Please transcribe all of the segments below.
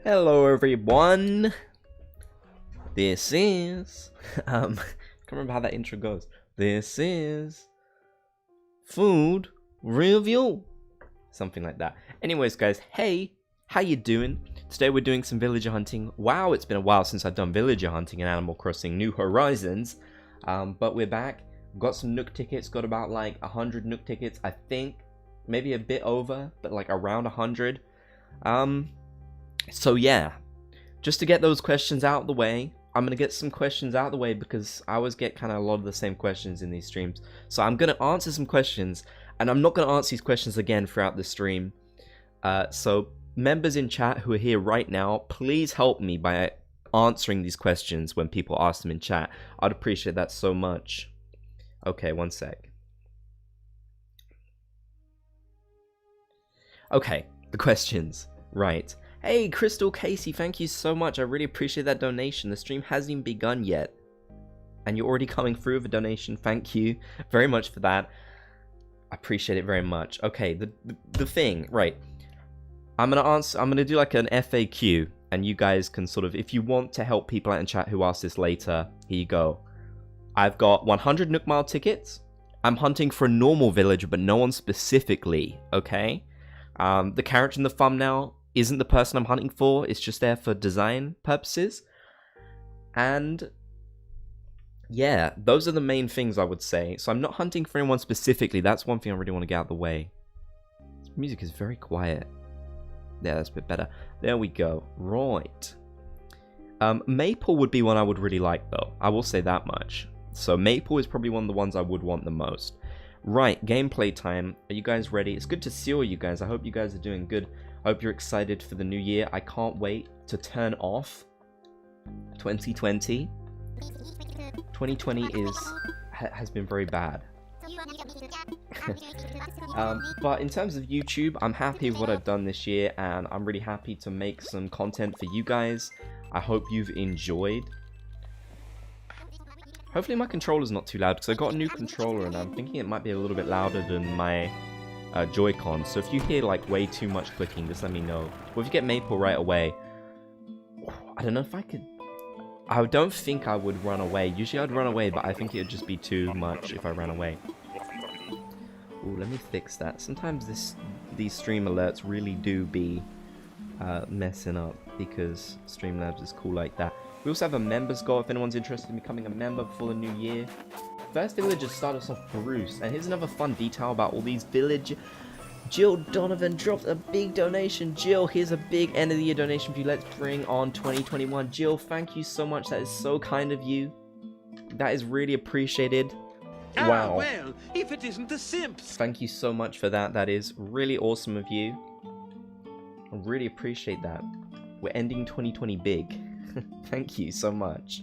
Hello everyone. This is I can't remember how that intro goes. This is food review. Something like that. Anyways guys, hey, how you doing? Today we're doing some villager hunting. Wow, it's been a while since I've done villager hunting in Animal Crossing New Horizons. But we're back. Got some Nook tickets, got about like 100 Nook tickets, I think. Maybe a bit over, but like around 100. So yeah, just to get those questions out of the way, I'm going to get some questions out of the way because I always get kind of a lot of the same questions in these streams. So I'm going to answer some questions, and I'm not going to answer these questions again throughout the stream. So members in chat who are here right now, please help me by answering these questions when people ask them in chat. I'd appreciate that so much. Okay, one sec. Okay, the questions. Right. Hey, Crystal Casey, thank you so much. I really appreciate that donation. The stream hasn't even begun yet, and you're already coming through with a donation. Thank you very much for that. I appreciate it very much. Okay, the thing, right. I'm gonna do like an FAQ, and you guys can sort of, if you want to help people out in chat who ask this later, here you go. I've got 100 Nook Mile tickets. I'm hunting for a normal villager, but no one specifically, okay? The character in the thumbnail isn't the person I'm hunting for, it's just there for design purposes. And yeah, those are the main things I would say. So I'm not hunting for anyone specifically, that's one thing I really want to get out of the way. This music is very quiet. Yeah, that's a bit better. There we go. Right. Maple would be one I would really like though, I will say that much. So Maple is probably one of the ones I would want the most. Right, gameplay time. Are you guys ready? It's good to see all you guys. I hope you guys are doing good. I hope you're excited for the new year. I can't wait to turn off 2020. 2020 has been very bad. But in terms of YouTube, I'm happy with what I've done this year, and I'm really happy to make some content for you guys. I hope you've enjoyed. Hopefully my controller's not too loud, because I got a new controller and I'm thinking it might be a little bit louder than my Joy-Con. So if you hear like way too much clicking, just let me know. Or if you get Maple right away, I don't know if I could. I don't think I would run away. Usually I'd run away, but I think it would just be too much if I ran away. Ooh, let me fix that. Sometimes these stream alerts really do be messing up, because Streamlabs is cool like that. We also have a members goal if anyone's interested in becoming a member before the new year. First villager start us off Bruce, and here's another fun detail about all these village. Jill Donovan dropped a big donation. Jill, here's a big end of the year donation for you. Let's bring on 2021. Jill, thank you so much. That is so kind of you. That is really appreciated. Wow. Well, if it isn't the Simps. Thank you so much for that. That is really awesome of you. I really appreciate that. We're ending 2020 big. Thank you so much.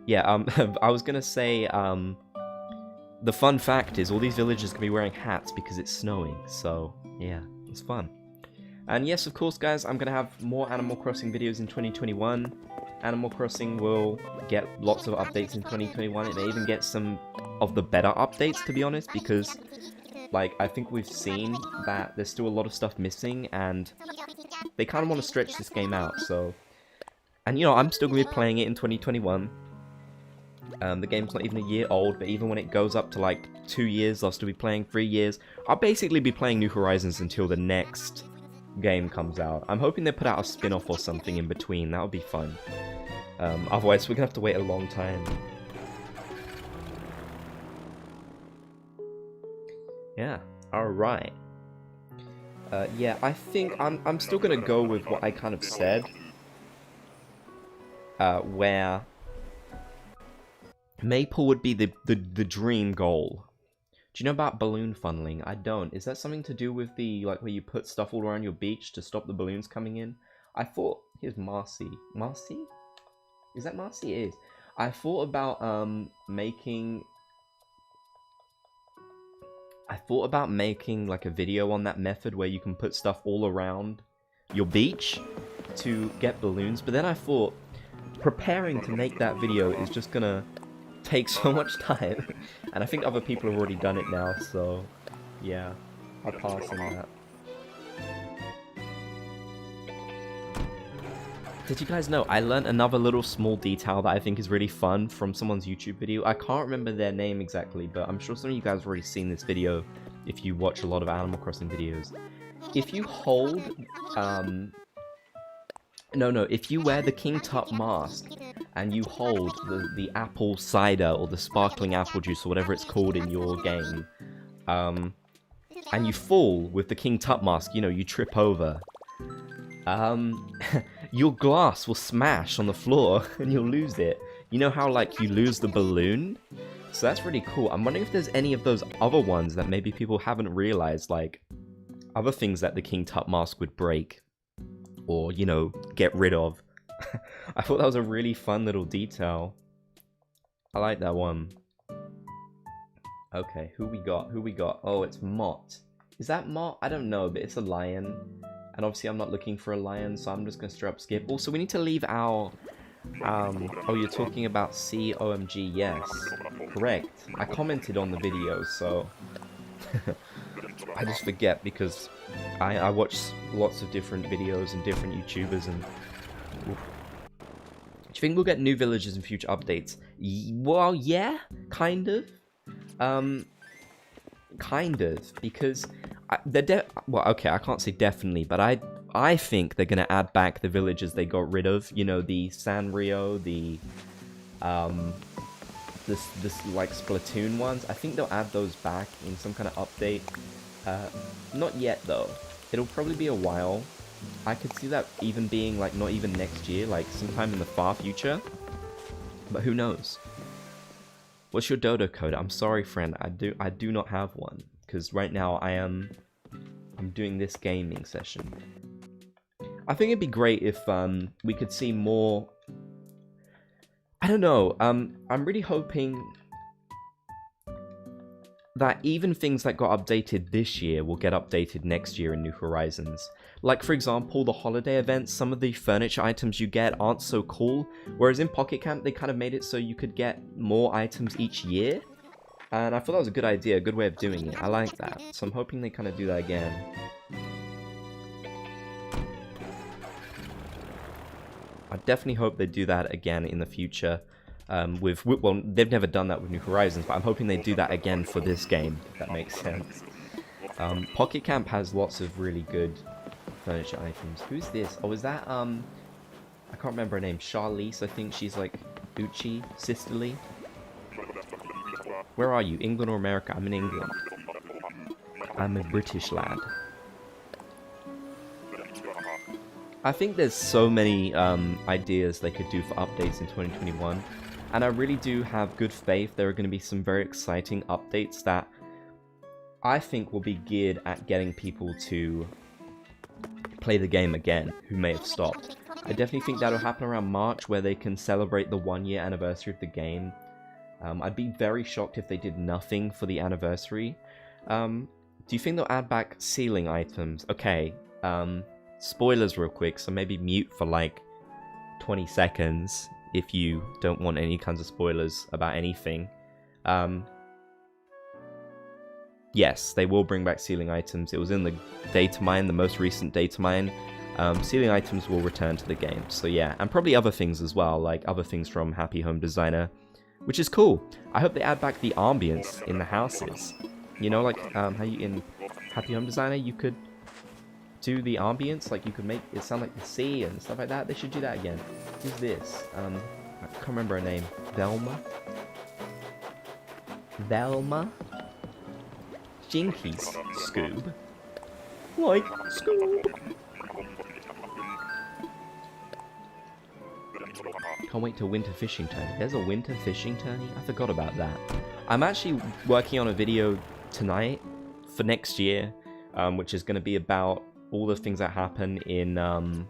Yeah, I was gonna say, the fun fact is all these villagers can be wearing hats because it's snowing, so yeah, it's fun. And yes, of course guys, I'm gonna have more Animal Crossing videos in 2021. Animal Crossing will get lots of updates in 2021. It may even get some of the better updates, to be honest, because like I think we've seen that there's still a lot of stuff missing, and they kind of want to stretch this game out, so. And you know, I'm still going to be playing it in 2021. The game's not even a year old, but even when it goes up to like 2 years, I'll still be playing 3 years. I'll basically be playing New Horizons until the next game comes out. I'm hoping they put out a spin-off or something in between, that would be fun. Otherwise, we're going to have to wait a long time. Yeah, alright. Yeah, I think I'm still going to go with what I kind of said. Where Maple would be the dream goal. Do you know about balloon funneling? I don't. Is that something to do with the, like, where you put stuff all around your beach to stop the balloons coming in? I thought, here's Marcy. Marcy? Is that Marcy? It is. I thought about making like a video on that method where you can put stuff all around your beach to get balloons, but then I thought preparing to make that video is just gonna take so much time, and I think other people have already done it now, so yeah, I'll pass on that. Did you guys know I learned another little small detail that I think is really fun from someone's YouTube video? I can't remember their name exactly, but I'm sure some of you guys have already seen this video if you watch a lot of Animal Crossing videos. If you hold, if you wear the King Tut mask and you hold the apple cider or the sparkling apple juice or whatever it's called in your game, and you fall with the King Tut mask, you know, you trip over, your glass will smash on the floor and you'll lose it. You know how, like, you lose the balloon? So that's really cool. I'm wondering if there's any of those other ones that maybe people haven't realized, like, other things that the King Tut mask would break. Or, you know, get rid of. I thought that was a really fun little detail. I like that one. Okay, who we got? Who we got? Oh, it's Mott. Is that Mott? I don't know, but it's a lion. And obviously I'm not looking for a lion, so I'm just going to straight up skip. Also, we need to leave our... oh, you're talking about COMG, yes. Correct. I commented on the video, so... I just forget because I watch lots of different videos and different YouTubers and... Oof. Do you think we'll get new villages in future updates? Well, yeah, kind of. Kind of, because... well, okay, I can't say definitely, but I think they're gonna add back the villages they got rid of. You know, the Sanrio, the this like Splatoon ones. I think they'll add those back in some kind of update. Not yet though. It'll probably be a while. I could see that even being like not even next year, like sometime in the far future. But who knows? What's your dodo code? I'm sorry, friend. I do not have one. Because right now I'm doing this gaming session. I think it'd be great if we could see more. I don't know. I'm really hoping that even things that got updated this year will get updated next year in New Horizons. Like, for example, the holiday events, some of the furniture items you get aren't so cool, whereas in Pocket Camp they kind of made it so you could get more items each year. And I thought that was a good idea, a good way of doing it. I like that. So I'm hoping they kind of do that again. I definitely hope they do that again in the future. Well, they've never done that with New Horizons, but I'm hoping they do that again for this game, if that makes sense. Pocket Camp has lots of really good furniture items. Who's this? Oh, is that, I can't remember her name. Charlize, I think she's like Uchi, sisterly. Where are you? England or America? I'm in England. I'm a British lad. I think there's so many ideas they could do for updates in 2021. And I really do have good faith there are going to be some very exciting updates that I think will be geared at getting people to play the game again who may have stopped. I definitely think that'll happen around March where they can celebrate the 1-year anniversary of the game. I'd be very shocked if they did nothing for the anniversary. Do you think they'll add back ceiling items? Okay, spoilers real quick, so maybe mute for like 20 seconds if you don't want any kinds of spoilers about anything. Yes, they will bring back ceiling items. It was in the data mine, the most recent data mine. Ceiling items will return to the game, so yeah. And probably other things as well, like other things from Happy Home Designer. Which is cool. I hope they add back the ambience in the houses. You know, like how you in Happy Home Designer you could do the ambience, like you could make it sound like the sea and stuff like that. They should do that again. Who's this? I can't remember her name. Velma? Velma? Jinkies. Scoob. Like Scoob. Can't wait till winter fishing tourney. There's a winter fishing tourney? I forgot about that. I'm actually working on a video tonight for next year, which is going to be about all the things that happen in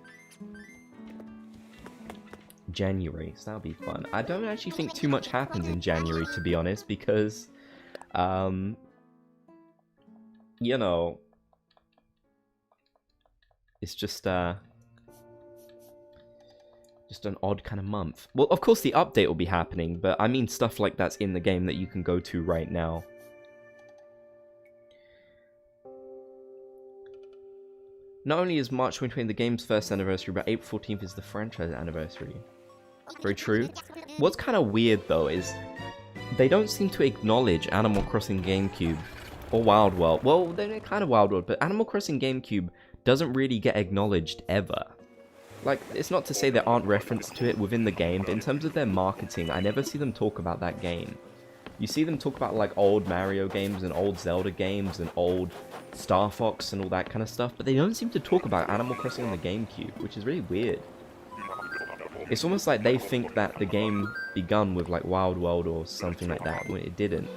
January. So that'll be fun. I don't actually think too much happens in January, to be honest, because, you know, it's just an odd kind of month. Well, of course the update will be happening, but I mean stuff like that's in the game that you can go to right now. Not only is March 2020 the game's first anniversary, but April 14th is the franchise anniversary. Very true. What's kind of weird though is they don't seem to acknowledge Animal Crossing GameCube or Wild World. Well, they're kind of Wild World, but Animal Crossing GameCube doesn't really get acknowledged ever. Like, it's not to say there aren't references to it within the game, but in terms of their marketing, I never see them talk about that game. You see them talk about like old Mario games and old Zelda games and old Star Fox and all that kind of stuff, but they don't seem to talk about Animal Crossing on the GameCube, which is really weird. It's almost like they think that the game begun with like Wild World or something like that, when it didn't.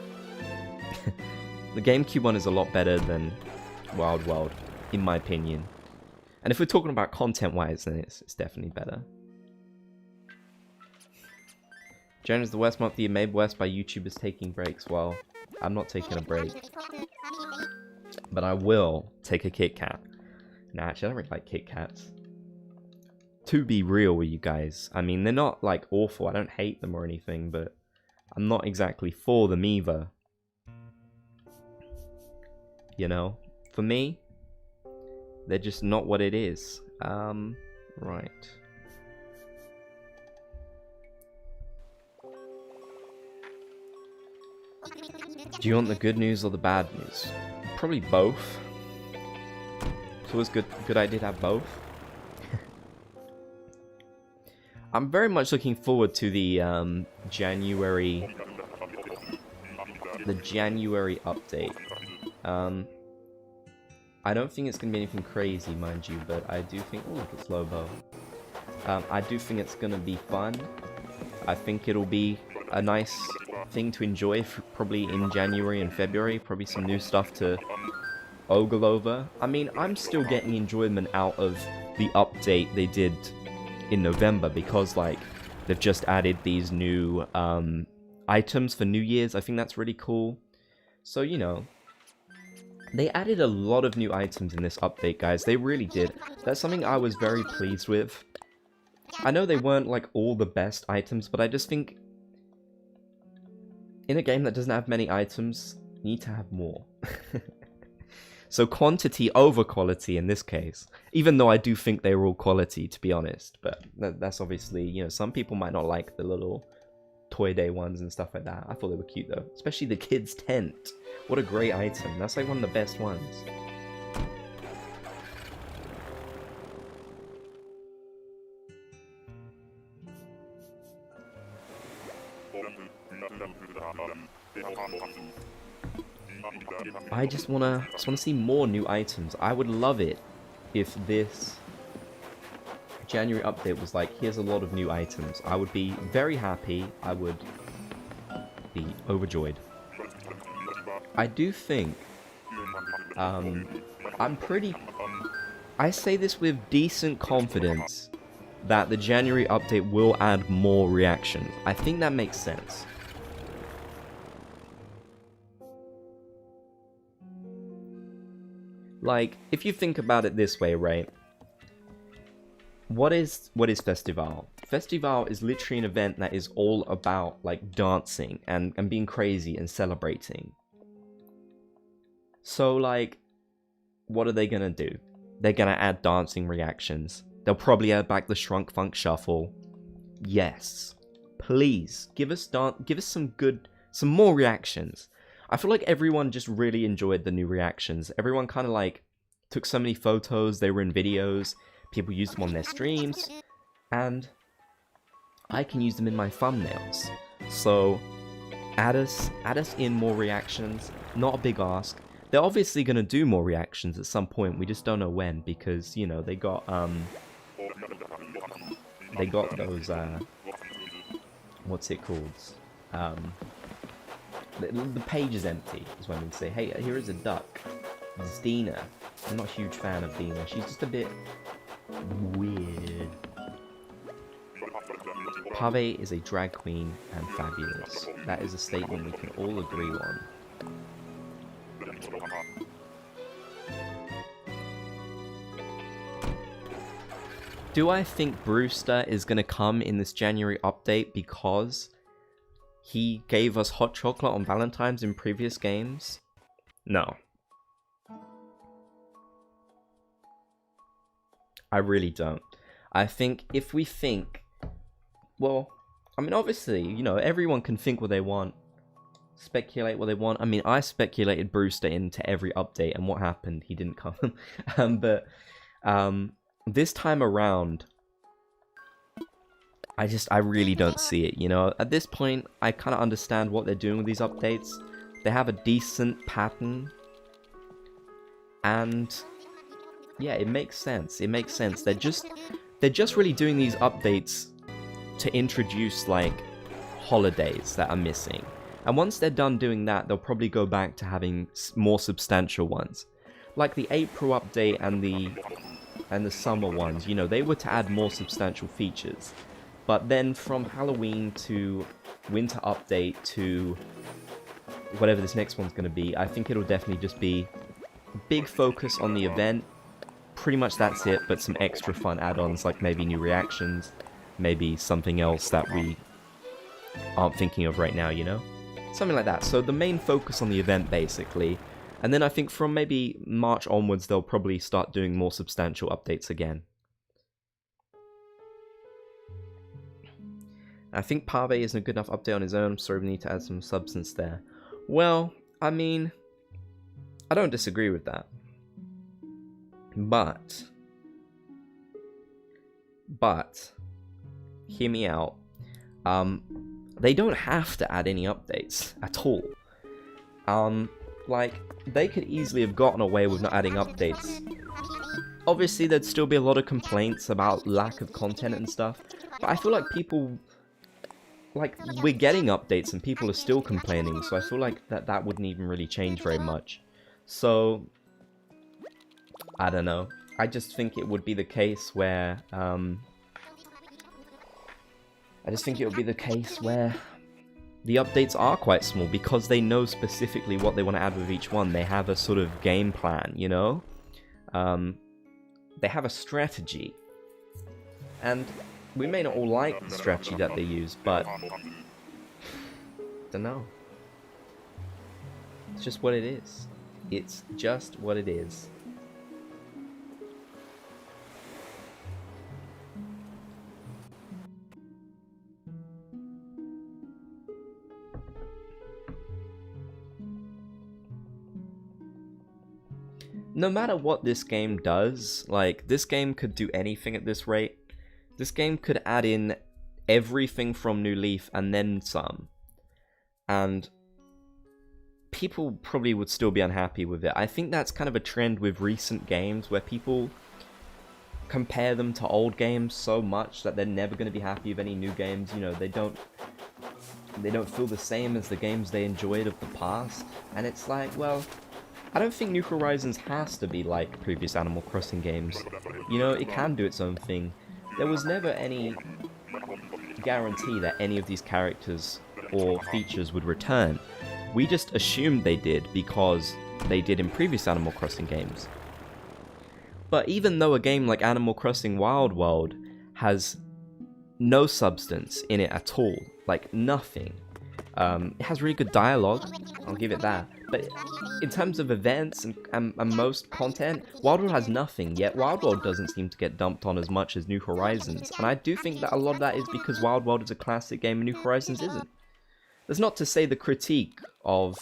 The GameCube one is a lot better than Wild World, in my opinion. And if we're talking about content-wise, then it's definitely better. January is the worst month of the year, made worse by YouTubers taking breaks. Well, I'm not taking a break. But I will take a Kit Kat. Nah, actually, I don't really like Kit Kats. To be real with you guys, I mean, they're not, like, awful. I don't hate them or anything, but I'm not exactly for them either. You know? For me, they're just not what it is. Right. Do you want the good news or the bad news? Probably both. It's always good idea to have both. I'm very much looking forward to the January update. I don't think it's gonna be anything crazy, mind you, but I do think. Oh, look, it's Lobo. I do think it's gonna be fun. I think it'll be a nice thing to enjoy, probably in January and February. Probably some new stuff to ogle over. I mean, I'm still getting enjoyment out of the update they did in November, because like they've just added these new items for New Year's. I think that's really cool. So, you know, they added a lot of new items in this update, guys. They really did. That's something I was very pleased with. I know they weren't like all the best items, but I just think in a game that doesn't have many items, you need to have more. So quantity over quality in this case, even though I do think they were all quality, to be honest. But that's obviously, you know, some people might not like the little Toy Day ones and stuff like that. I thought they were cute though, especially the kids' tent. What a great item. That's like one of the best ones. I just wanna see more new items. I would love it if this January update was like, here's a lot of new items. I would be very happy. I would be overjoyed. I do think I say this with decent confidence that the January update will add more reactions. I think that makes sense. Like, if you think about it this way, right? What is Festival? Festival is literally an event that is all about, like, dancing and being crazy and celebrating. So, like, what are they gonna do? They're gonna add dancing reactions. They'll probably add back the Shrunk Funk Shuffle. Yes. Please, give us some more reactions. I feel like everyone just really enjoyed the new reactions. Everyone kind of like took so many photos, they were in videos, people used them on their streams, and I can use them in my thumbnails. So add us in more reactions. Not a big ask. They're obviously gonna do more reactions at some point. We just don't know when, because you know they got those what's it called? The page is empty, is when we say, hey, here is a duck. It's Dina. I'm not a huge fan of Dina. She's just a bit weird. Pave is a drag queen and fabulous. That is a statement we can all agree on. Do I think Brewster is going to come in this January update because he gave us hot chocolate on Valentine's in previous games? No. I really don't. I think if we think, well, I mean, obviously, you know, everyone can think what they want, speculate what they want. I mean, I speculated Brewster into every update, and what happened? He didn't come. But this time around, I really don't see it, you know? At this point, I kind of understand what they're doing with these updates. They have a decent pattern, and yeah, it makes sense. It makes sense. They're just really doing these updates to introduce, like, holidays that are missing. And once they're done doing that, they'll probably go back to having more substantial ones. Like the April update and the summer ones, you know, they were to add more substantial features. But then from Halloween to winter update to whatever this next one's going to be, I think it'll definitely just be a big focus on the event. Pretty much that's it, but some extra fun add-ons like maybe new reactions, maybe something else that we aren't thinking of right now, you know? Something like that. So the main focus on the event, basically. And then I think from maybe March onwards, they'll probably start doing more substantial updates again. I think Pave isn't a good enough update on his own. I'm sorry, we need to add some substance there. Well, I mean, I don't disagree with that. But, hear me out. They don't have to add any updates at all. Like, they could easily have gotten away with not adding updates. Obviously, there'd still be a lot of complaints about lack of content and stuff, but I feel like people, like, we're getting updates and people are still complaining, so I feel like that wouldn't even really change very much. So, I don't know. I just think it would be the case where, the updates are quite small because they know specifically what they want to add with each one. They have a sort of game plan, you know? They have a strategy. And we may not all like the strategy that they use, but don't know. It's just what it is. It's just what it is. No matter what this game does, like, this game could do anything at this rate. This game could add in everything from New Leaf and then some. And people probably would still be unhappy with it. I think that's kind of a trend with recent games where people compare them to old games so much that they're never going to be happy with any new games. You know, they don't feel the same as the games they enjoyed of the past. And it's like, well, I don't think New Horizons has to be like previous Animal Crossing games. You know, it can do its own thing. There was never any guarantee that any of these characters or features would return. We just assumed they did because they did in previous Animal Crossing games. But even though a game like Animal Crossing Wild World has no substance in it at all, like nothing, it has really good dialogue, I'll give it that. But in terms of events and most content, Wild World has nothing, yet Wild World doesn't seem to get dumped on as much as New Horizons. And I do think that a lot of that is because Wild World is a classic game and New Horizons isn't. That's not to say the critique of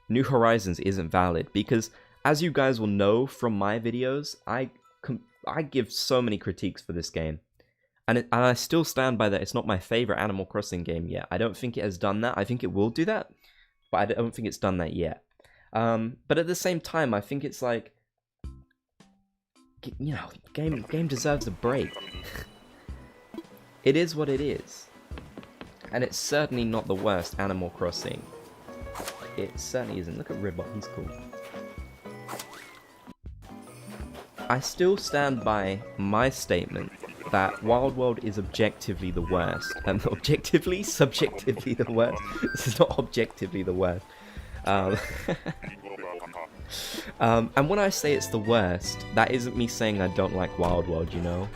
New Horizons isn't valid, because as you guys will know from my videos, I give so many critiques for this game. And I still stand by that. It's not my favorite Animal Crossing game yet. I don't think it has done that. I think it will do that, but I don't think it's done that yet. But at the same time, I think it's like, you know, game deserves a break. It is what it is. And it's certainly not the worst Animal Crossing. It certainly isn't. Look at Ribbon, he's cool. I still stand by my statement that Wild World is objectively the worst. Objectively? Subjectively the worst. This is not objectively the worst. And when I say it's the worst, that isn't me saying I don't like Wild World, you know?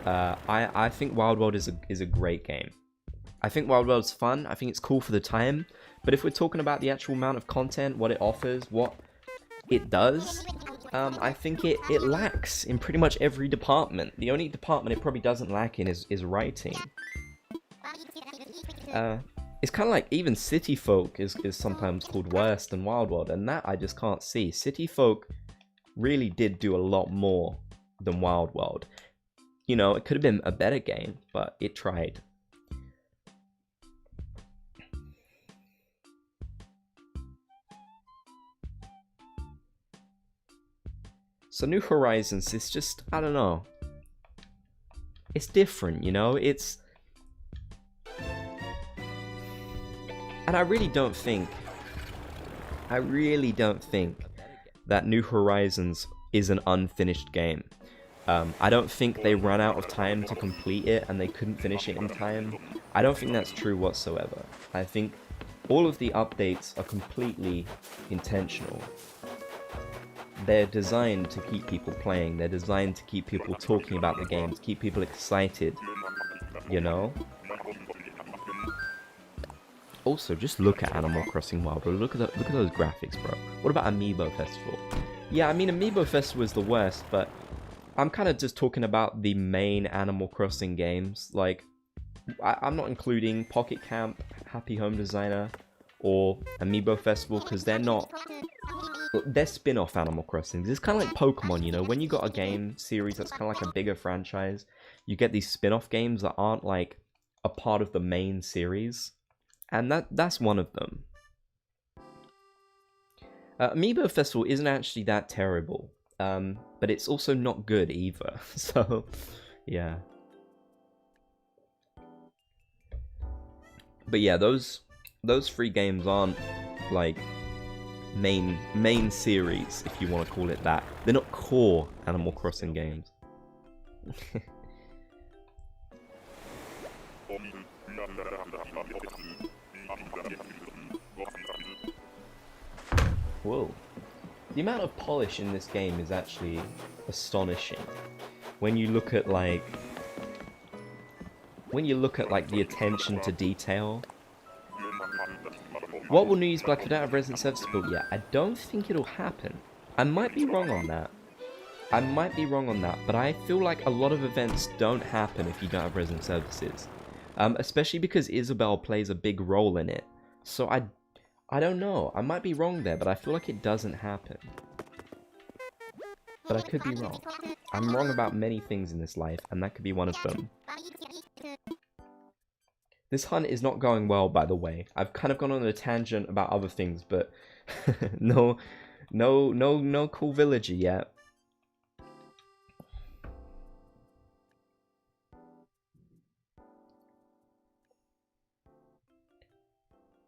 I think Wild World is a great game. I think Wild World's fun, I think it's cool for the time, but if we're talking about the actual amount of content, what it offers, what it does, I think it lacks in pretty much every department. The only department it probably doesn't lack in is writing. It's kind of like even City Folk is sometimes called worse than Wild World, and that I just can't see. City Folk really did do a lot more than Wild World. You know, it could have been a better game, but it tried. So New Horizons is just, I don't know. It's different, you know? It's... And I really don't think that New Horizons is an unfinished game. I don't think they ran out of time to complete it and they couldn't finish it in time. I don't think that's true whatsoever. I think all of the updates are completely intentional. They're designed to keep people playing, they're designed to keep people talking about the games, keep people excited, you know? Also, just look at Animal Crossing Wild World, look at those graphics, bro. What about Amiibo Festival? Yeah, I mean, Amiibo Festival is the worst, but I'm kind of just talking about the main Animal Crossing games. Like, I'm not including Pocket Camp, Happy Home Designer, or Amiibo Festival, because they're not... They're spin-off Animal Crossings. It's kind of like Pokemon, you know? When you got a game series that's kind of like a bigger franchise, you get these spin-off games that aren't, like, a part of the main series. And that's one of them. Amiibo Festival isn't actually that terrible. But it's also not good either. So, yeah. But yeah, those 3 games aren't, like... main series, if you want to call it that. They're not core Animal Crossing games. Whoa. The amount of polish in this game is actually astonishing. When you look at like the attention to detail. What will New Year's Black if you don't have resident services built yet? I don't think it'll happen. I might be wrong on that. But I feel like a lot of events don't happen if you don't have resident services. Especially because Isabelle plays a big role in it. So I don't know. I might be wrong there, but I feel like it doesn't happen. But I could be wrong. I'm wrong about many things in this life, and that could be one of them. This hunt is not going well, by the way. I've kind of gone on a tangent about other things, but no cool villager yet.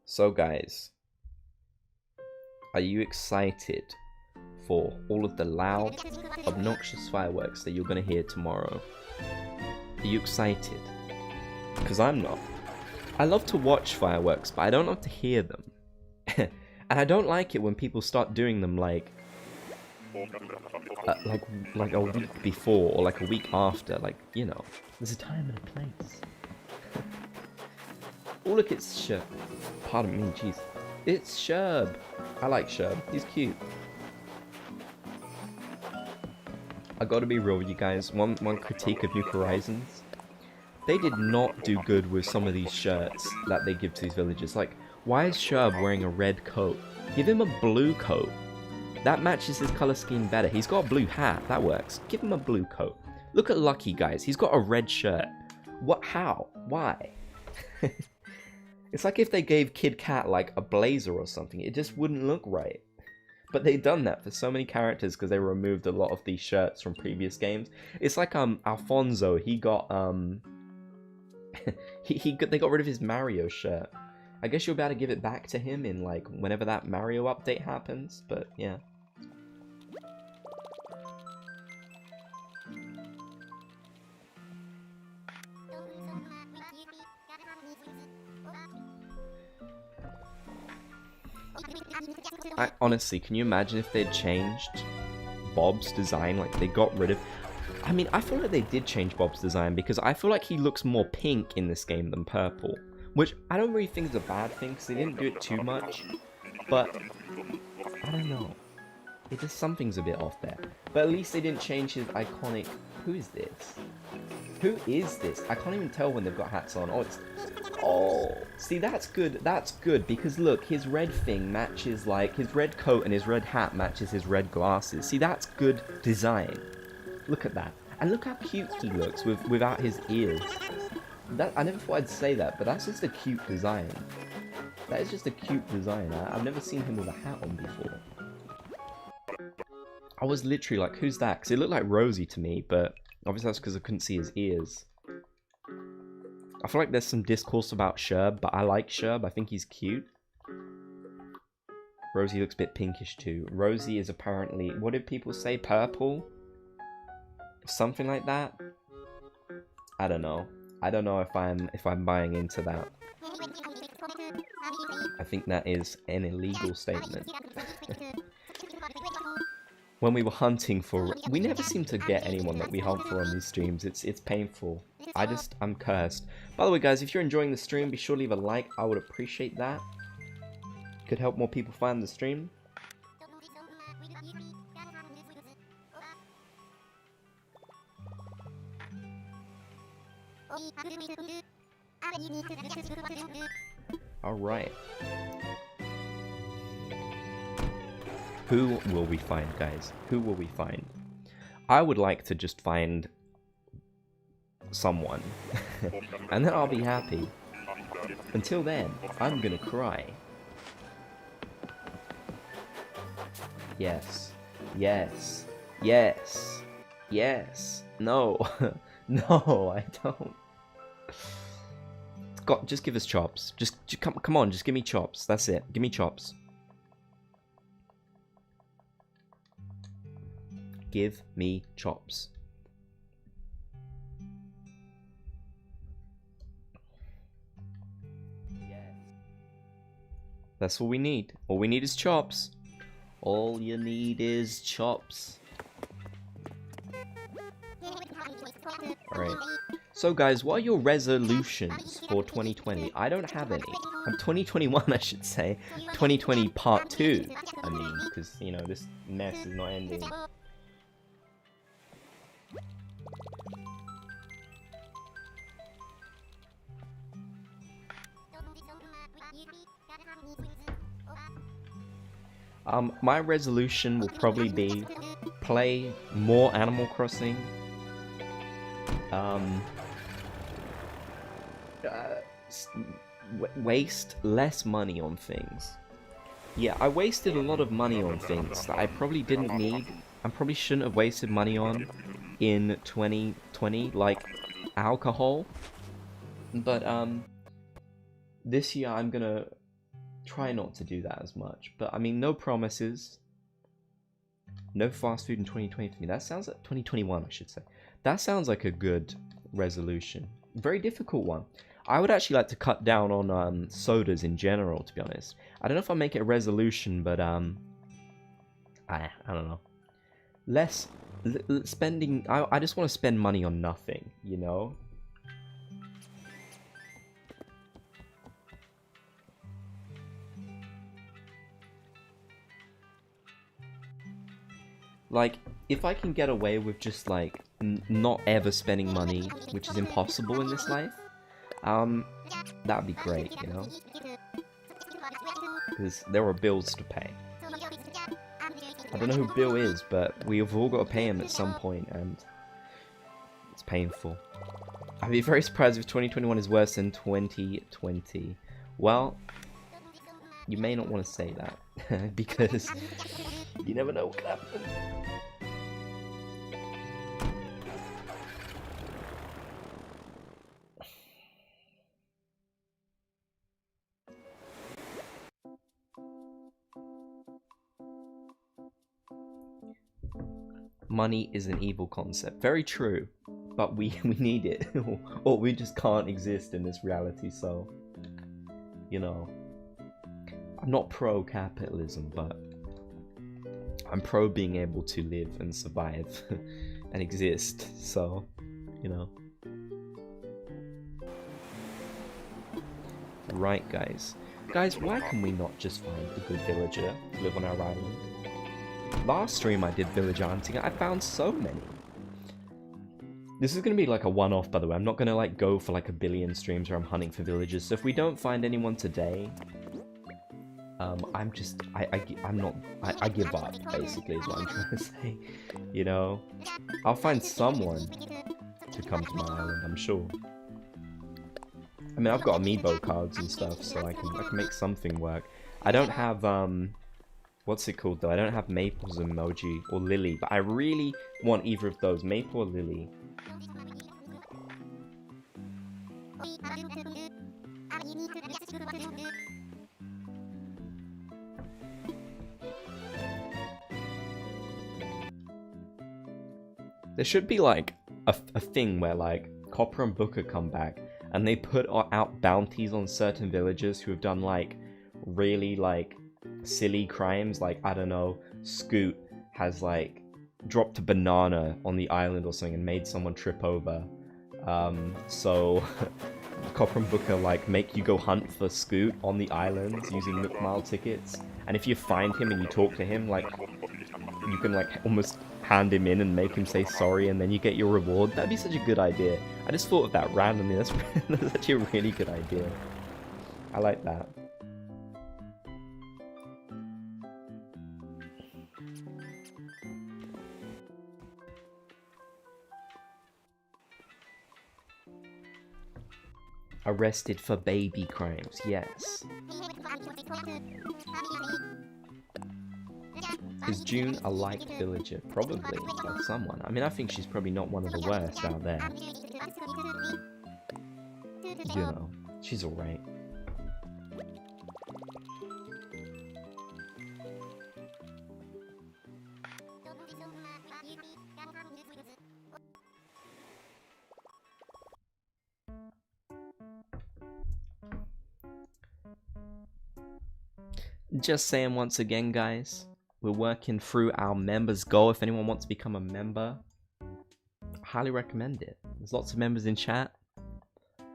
So guys, are you excited for all of the loud, obnoxious fireworks that you're going to hear tomorrow? Are you excited? Because I'm not. I love to watch fireworks, but I don't love to hear them. And I don't like it when people start doing them like a week before or like a week after. Like, you know, there's a time and a place. Oh, look, it's Sherb. Pardon me, jeez. It's Sherb. I like Sherb. He's cute. I gotta be real with you guys. One critique of New Horizons. They did not do good with some of these shirts that they give to these villagers. Like, why is Sherb wearing a red coat? Give him a blue coat. That matches his color scheme better. He's got a blue hat. That works. Give him a blue coat. Look at Lucky, guys. He's got a red shirt. What? How? Why? It's like if they gave Kid Cat, like, a blazer or something. It just wouldn't look right. But they've done that for so many characters because they removed a lot of these shirts from previous games. It's like, Alfonso, he got, they got rid of his Mario shirt. I guess you're about to give it back to him in, like, whenever that Mario update happens, but yeah. Honestly, can you imagine if they'd changed Bob's design? Like, they got rid of... I mean, I feel like they did change Bob's design because I feel like he looks more pink in this game than purple. Which I don't really think is a bad thing because they didn't do it too much. But, I don't know. It just, something's a bit off there. But at least they didn't change his iconic... Who is this? Who is this? I can't even tell when they've got hats on. Oh, it's... Oh, see, that's good. That's good, because look, his red thing matches, like, his red coat and his red hat matches his red glasses. See, that's good design. Look at that. And look how cute he looks without his ears. That, I never thought I'd say that, but that's just a cute design. That is just a cute design. I've never seen him with a hat on before. I was literally like, who's that? Because it looked like Rosie to me, but obviously that's because I couldn't see his ears. I feel like there's some discourse about Sherb, but I like Sherb. I think he's cute. Rosie looks a bit pinkish too. Rosie is apparently, what did people say? Purple? Something like that? I don't know. I don't know if I'm buying into that. I think that is an illegal statement. When we were hunting for... We never seem to get anyone that we hunt for on these streams. It's painful. I'm cursed. By the way, guys, if you're enjoying the stream, be sure to leave a like. I would appreciate that. Could help more people find the stream. Alright. Who will we find, guys? Who will we find? I would like to just find someone. And then I'll be happy. Until then, I'm gonna cry. Yes. Yes. Yes. Yes. No. No, I don't. God, just give us chops. Just come on, just give me chops. That's it. Give me chops. Give me chops. Yes. That's all we need. All we need is chops. All you need is chops. Alright. So guys, what are your resolutions for 2020? I don't have any. I'm 2021, I should say. 2020 part 2. I mean, because, you know, this mess is not ending. My resolution will probably be play more Animal Crossing. Waste less money on things. Yeah, I wasted a lot of money on things that I probably didn't need. I probably shouldn't have wasted money on in 2020, like alcohol. But this year I'm gonna try not to do that as much. But I mean, no promises. No fast food in 2020 for me. That sounds like 2021, I should say. That sounds like a good resolution. Very difficult one. I would actually like to cut down on sodas in general, to be honest. I don't know if I'll make it a resolution, but I don't know. Less spending. I just want to spend money on nothing, you know. Like, if I can get away with just, like, not ever spending money, which is impossible in this life, that'd be great, you know? Because there are bills to pay. I don't know who Bill is, but we've all got to pay him at some point, and it's painful. I'd be very surprised if 2021 is worse than 2020. Well, you may not want to say that, because you never know what can happen. Money is an evil concept. Very true. But we need it. Or we just can't exist in this reality, so... You know... I'm not pro-capitalism, but... I'm pro being able to live and survive and exist, so... You know... Right, guys. Guys, why can we not just find a good villager to live on our island? Last stream I did villager hunting, I found so many. This is going to be like a one-off, by the way. I'm not going to like go for like a billion streams where I'm hunting for villagers. So if we don't find anyone today, I give up, basically, is what I'm trying to say. You know, I'll find someone to come to my island, I'm sure. I mean, I've got amiibo cards and stuff, so I can make something work. I don't have, what's it called, though? I don't have Maple's emoji or Lily, but I really want either of those, Maple or Lily. There should be, like, a thing where, like, Copper and Booker come back, and they put out bounties on certain villagers who have done, like, really, like, silly crimes. Like, I don't know, Scoot has, like, dropped a banana on the island or something and made someone trip over. So, Copper and Booker, like, make you go hunt for Scoot on the island using Nook Mile tickets. And if you find him and you talk to him, like, you can, like, almost hand him in and make him say sorry, and then you get your reward. That'd be such a good idea. I just thought of that randomly. That's actually a really good idea. I like that. Arrested for baby crimes, yes. Is June a liked villager? Probably, by someone. I mean, I think she's probably not one of the worst out there. You know, she's alright. Just saying once again, guys, we're working through our members goal. If anyone wants to become a member, I highly recommend it. There's lots of members in chat,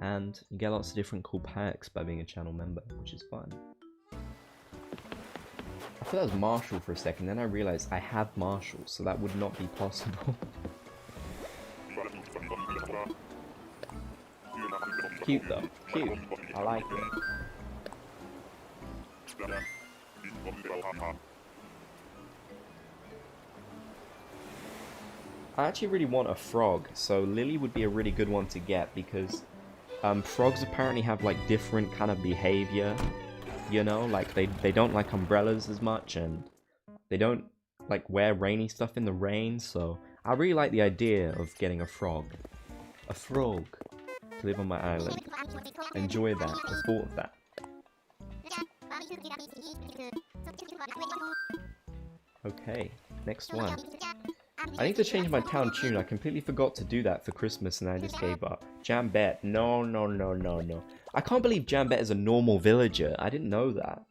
and you get lots of different cool perks by being a channel member, which is fun. I thought that was Marshall for a second, then I realized I have Marshall, so that would not be possible. Cute though, cute. I like it. I actually really want a frog, so Lily would be a really good one to get, because frogs apparently have like different kind of behavior, you know, like they don't like umbrellas as much, and they don't like wear rainy stuff in the rain, so I really like the idea of getting a frog to live on my island. Enjoy that, the thought of that. Okay, next one. I need to change my town tune. I completely forgot to do that for Christmas and I just gave up. Jambet. No, no, no, no, no. I can't believe Jambet is a normal villager. I didn't know that.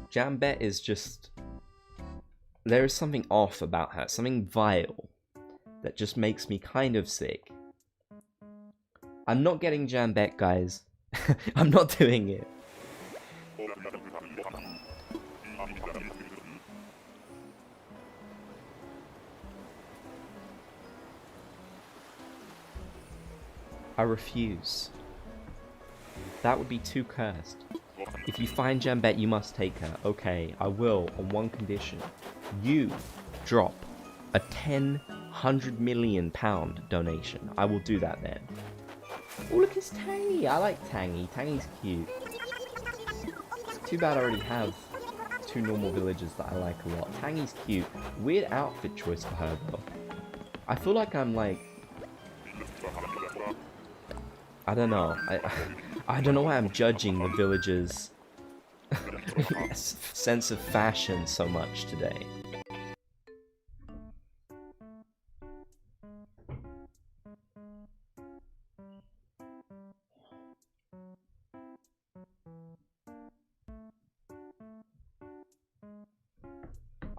Jambet is just... There is something off about her. Something vile. That just makes me kind of sick. I'm not getting Jambet, guys. I'm not doing it. I refuse. That would be too cursed. If you find Jambet, you must take her. Okay, I will, on one condition. You drop a £100 million donation. I will do that then. Oh, look, it's Tangy. I like Tangy. Tangy's cute. Too bad I already have two normal villagers that I like a lot. Tangy's cute. Weird outfit choice for her, though. I feel like I'm like... I don't know. I don't know why I'm judging the villagers' sense of fashion so much today.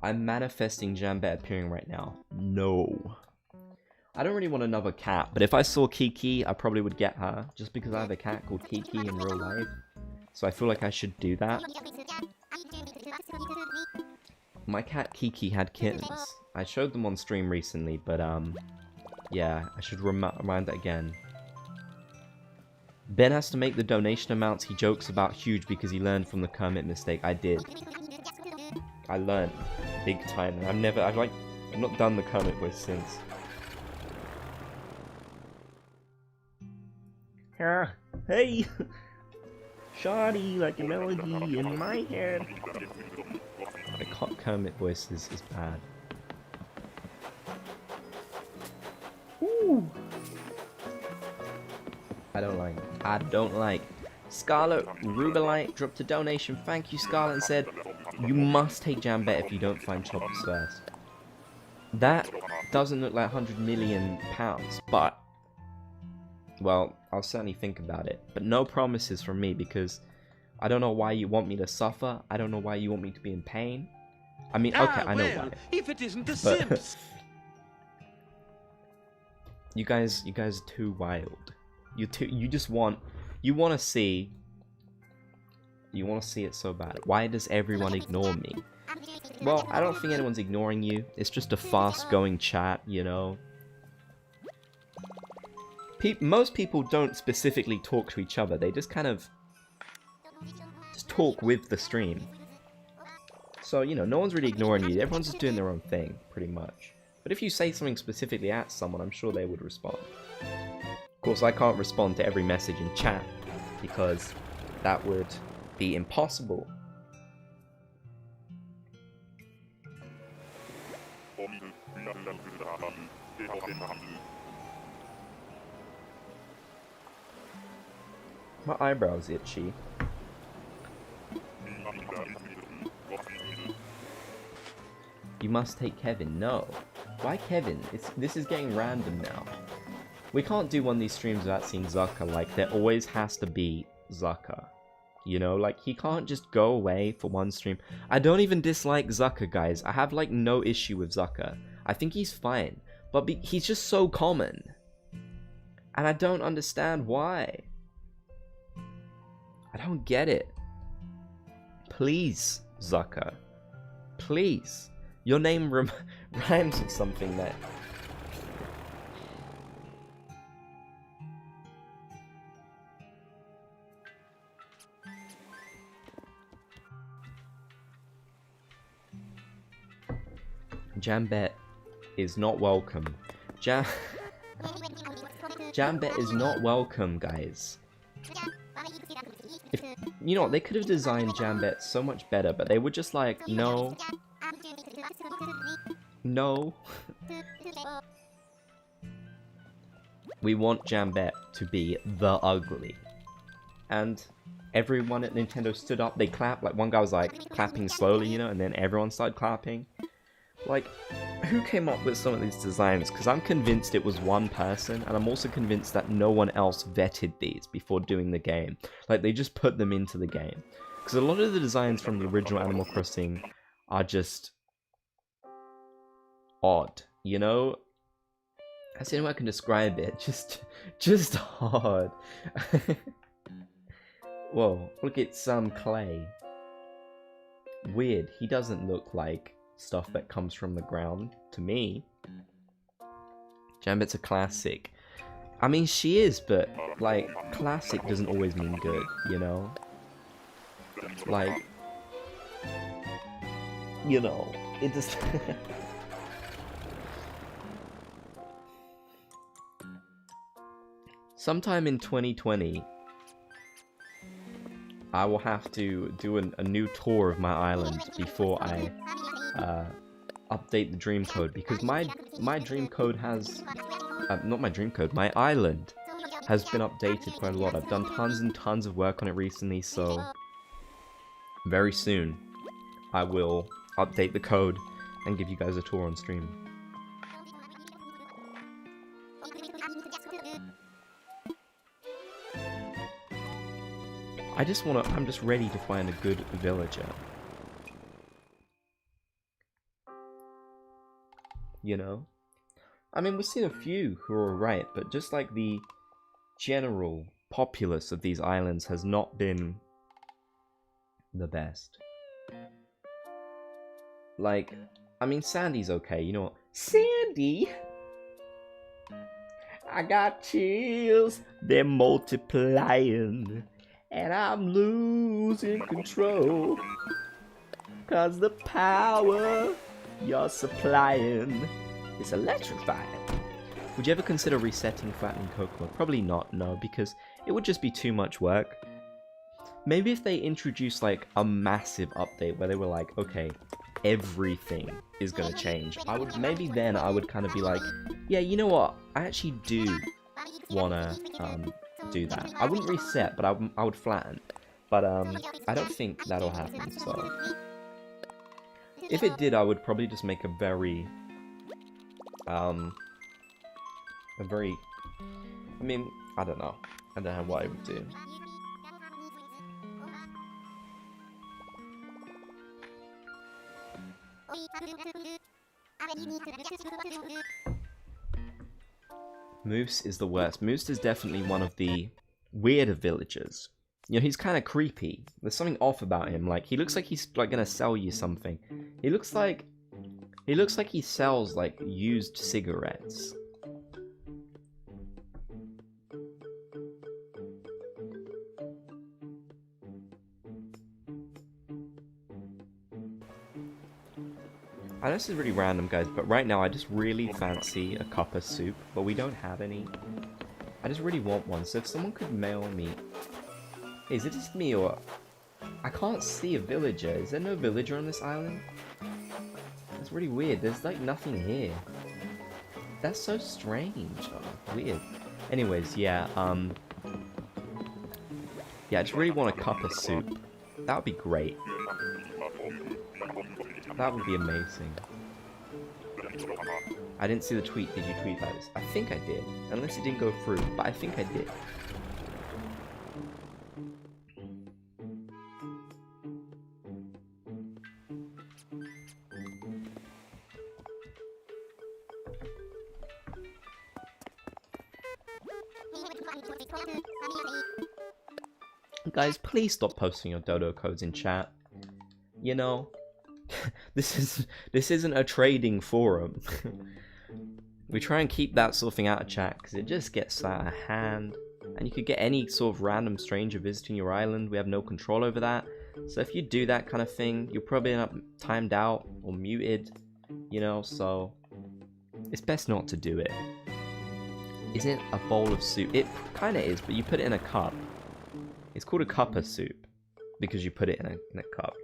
I'm manifesting Jambet appearing right now. No. I don't really want another cat, but if I saw Kiki, I probably would get her, just because I have a cat called Kiki in real life. So I feel like I should do that. My cat Kiki had kittens. I showed them on stream recently, but yeah, I should remind that again. Ben has to make the donation amounts he jokes about huge because he learned from the Kermit mistake. I did. I learned big time. I've not done the Kermit voice since. Hey! Shoddy, like a melody in my head. The Kermit voice is bad. Ooh! I don't like. Scarlet Rubelite dropped a donation. Thank you, Scarlet, and said, you must take Jambet if you don't find Choppers first. That doesn't look like £100 million, but... well, I'll certainly think about it. But no promises from me, because I don't know why you want me to suffer. I don't know why you want me to be in pain. I mean, okay, I know why. If it isn't the Sims. You guys are too wild. You want to see it so bad. Why does everyone ignore me? Well, I don't think anyone's ignoring you. It's just a fast-going chat, you know. Most people don't specifically talk to each other. They just kind of just talk with the stream. So, you know, no one's really ignoring you. Everyone's just doing their own thing, pretty much. But if you say something specifically at someone, I'm sure they would respond. Of course, I can't respond to every message in chat, because that would be impossible. My eyebrow's itchy. You must take Kevin. No. Why Kevin? This is getting random now. We can't do one of these streams without seeing Zucker. Like, there always has to be Zucker. You know, like, he can't just go away for one stream. I don't even dislike Zucker, guys. I have, like, no issue with Zucker. I think he's fine. But he's just so common. And I don't understand why. I don't get it. Please, Zucker. Please. Your name rhymes with something that... Jambet is not welcome. Jambet is not welcome, guys. You know what, they could have designed Jambet so much better, but they were just like, no. No. We want Jambet to be the ugly. And everyone at Nintendo stood up, they clapped, like one guy was like clapping slowly, you know, and then everyone started clapping. Like, who came up with some of these designs? Because I'm convinced it was one person, and I'm also convinced that no one else vetted these before doing the game. Like, they just put them into the game. Because a lot of the designs from the original Animal Crossing are just odd, you know? That's the only way I can describe it. Just odd. Whoa, look, it's clay. Weird. He doesn't look like stuff that comes from the ground to me. Jambet's a classic. I mean, she is, but like, classic doesn't always mean good, you know? Like, you know, it just... Sometime in 2020, I will have to do a new tour of my island before I update the dream code, because my dream code has not my dream code, my island has been updated quite a lot. I've done tons and tons of work on it recently, so very soon I will update the code and give you guys a tour on stream. I'm just ready to find a good villager. you know? I mean, we've seen a few who are alright, but just like the general populace of these islands has not been the best. Like, I mean, Sandy's okay, you know what? Sandy! I got chills, they're multiplying, and I'm losing control. Cause the power you're supplying is electrifying. Would you ever consider resetting Flattening Kokomo? Probably not, no, because it would just be too much work. Maybe if they introduced like a massive update where they were like, okay, everything is gonna change. Maybe then I would kind of be like, yeah, you know what? I actually do wanna do that. I wouldn't reset, but I would flatten. But I don't think that'll happen. So if it did, I would probably just make a very I mean, I don't know what I would do. Moose is the worst. Moose is definitely one of the weirder villagers. You know, he's kind of creepy. There's something off about him. Like, he looks like he's like gonna sell you something. He looks like he sells like used cigarettes. I know this is really random, guys, but right now I just really fancy a cup of soup, but we don't have any. I just really want one, so if someone could mail me... Hey, is it just me, or... I can't see a villager. Is there no villager on this island? That's really weird. There's like nothing here. That's so strange. Oh, weird. Anyways, yeah, yeah, I just really want a cup of soup. That would be great. That would be amazing. I didn't see the tweet. Did you tweet that? I think I did. Unless it didn't go through, but I think I did. Guys, please stop posting your dodo codes in chat. You know, this isn't a trading forum. We try and keep that sort of thing out of chat because it just gets out of hand. And you could get any sort of random stranger visiting your island. We have no control over that. So if you do that kind of thing, you'll probably end up timed out or muted. You know, so it's best not to do it. Isn't a bowl of soup? It kind of is, but you put it in a cup. It's called a cup of soup because you put it in a cup.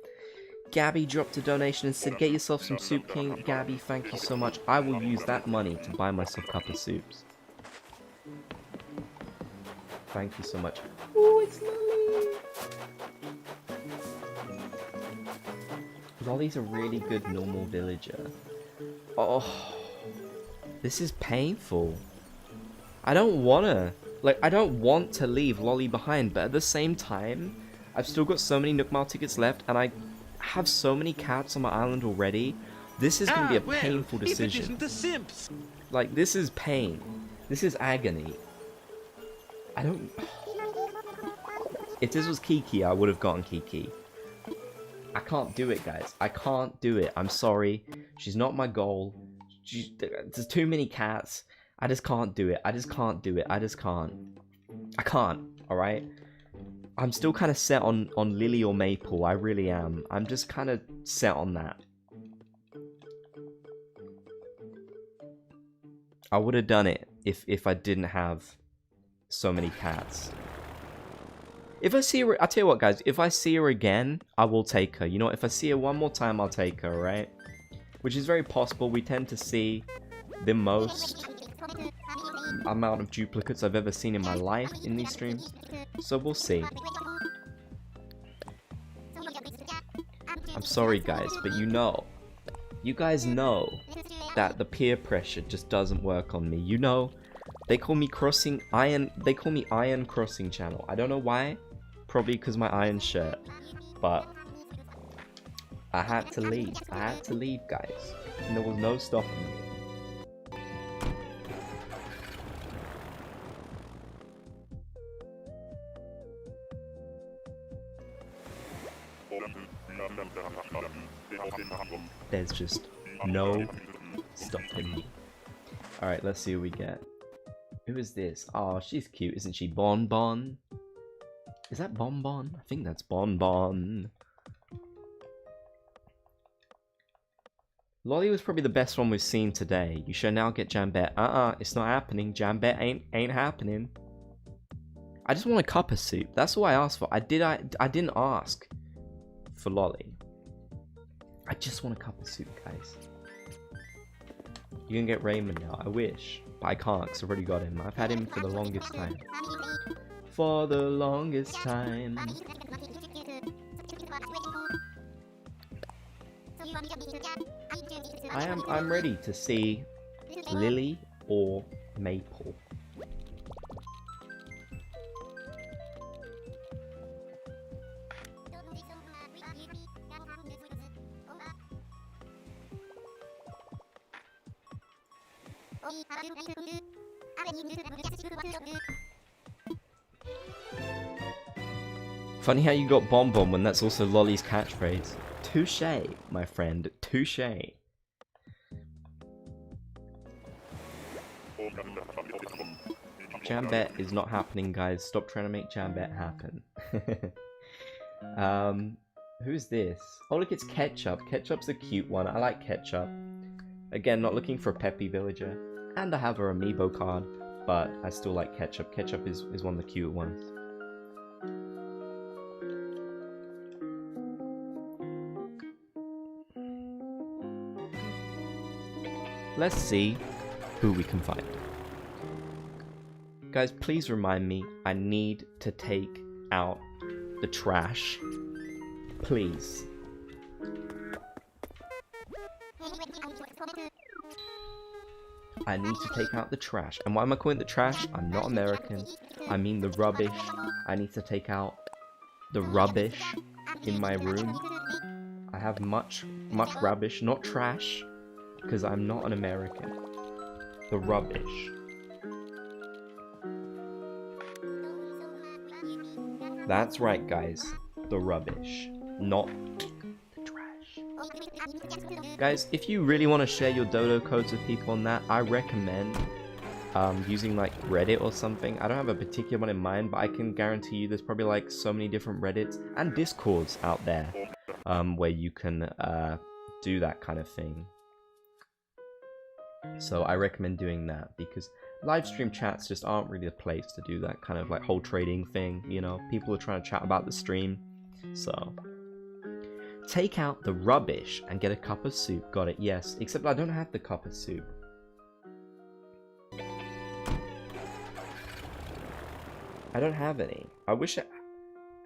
Gabby dropped a donation and said, "Get yourself some soup, King." Gabby, thank you so much. I will use that money to buy myself a cup of soups. Thank you so much. Oh, it's Lolly. Lolly's a really good normal villager. Oh, this is painful. I don't want to leave Lolly behind, but at the same time, I've still got so many Nook Mile tickets left, and I have so many cats on my island already. This is going to be a painful decision. If it isn't the Simps. Like, this is pain. This is agony. I don't... If this was Kiki, I would have gotten Kiki. I can't do it, guys. I can't do it. I'm sorry. She's not my goal. There's too many cats. I just can't do it. I just can't do it. I just can't. I can't, alright? I'm still kind of set on Lily or Maple. I really am. I'm just kind of set on that. I would have done it if I didn't have so many cats. If I see her... I'll tell you what, guys. If I see her again, I will take her. You know what? If I see her one more time, I'll take her, alright? Which is very possible. We tend to see the most amount of duplicates I've ever seen in my life in these streams, so we'll see. I'm sorry, guys, but you guys know that the peer pressure just doesn't work on me. You know, they call me Iron Crossing Channel. I don't know why, probably because my iron shirt, but I had to leave. I had to leave, guys, and there was no stopping me. There's just no stopping me. Alright, let's see what we get. Who is this? Oh, she's cute, isn't she? Bon Bon? Is that Bon Bon? I think that's Bon Bon. Lolly was probably the best one we've seen today. You shall now get Jambet. It's not happening. Jambet ain't happening. I just want a cup of soup. That's all I asked for. I didn't ask for Lolly. I just want a cup of soup, guys. You can get Raymond now. I wish. But I can't because I've already got him. I've had him for the longest time. For the longest time. I'm ready to see Lily or Maple. Funny how you got Bon Bon when that's also Lolly's catchphrase. Touché, my friend. Touché. Jambet is not happening, guys. Stop trying to make Jambet happen. Who's this? Oh, look, it's Ketchup. Ketchup's a cute one. I like Ketchup. Again, not looking for a peppy villager. And I have her amiibo card, but I still like Ketchup. Ketchup is one of the cute ones. Let's see who we can find. Guys, please remind me, I need to take out the trash. Please. I need to take out the trash. And why am I calling it the trash? I'm not American. I mean the rubbish. I need to take out the rubbish in my room. I have much rubbish, not trash, because I'm not an American. The rubbish. That's right, guys. The rubbish. Not the trash. Guys, if you really want to share your dodo codes with people on that, I recommend using like Reddit or something. I don't have a particular one in mind, but I can guarantee you there's probably like so many different Reddits and Discords out there where you can do that kind of thing. So I recommend doing that because live stream chats just aren't really the place to do that kind of like whole trading thing, you know? People are trying to chat about the stream. So take out the rubbish and get a cup of soup. Got it, yes. Except I don't have the cup of soup. I don't have any. I wish I...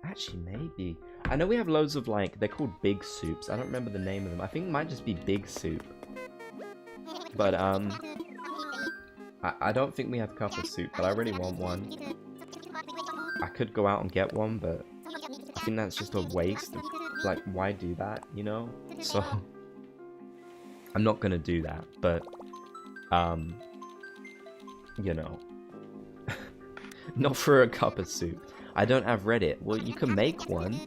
Actually, maybe. I know we have loads of like... They're called big soups. I don't remember the name of them. I think it might just be big soup. But, I don't think we have cup of soup, but I really want one. I could go out and get one, but I think that's just a waste. Like, why do that, you know? So, I'm not gonna do that, but, you know. Not for a cup of soup. I don't have Reddit. Well, you can make one.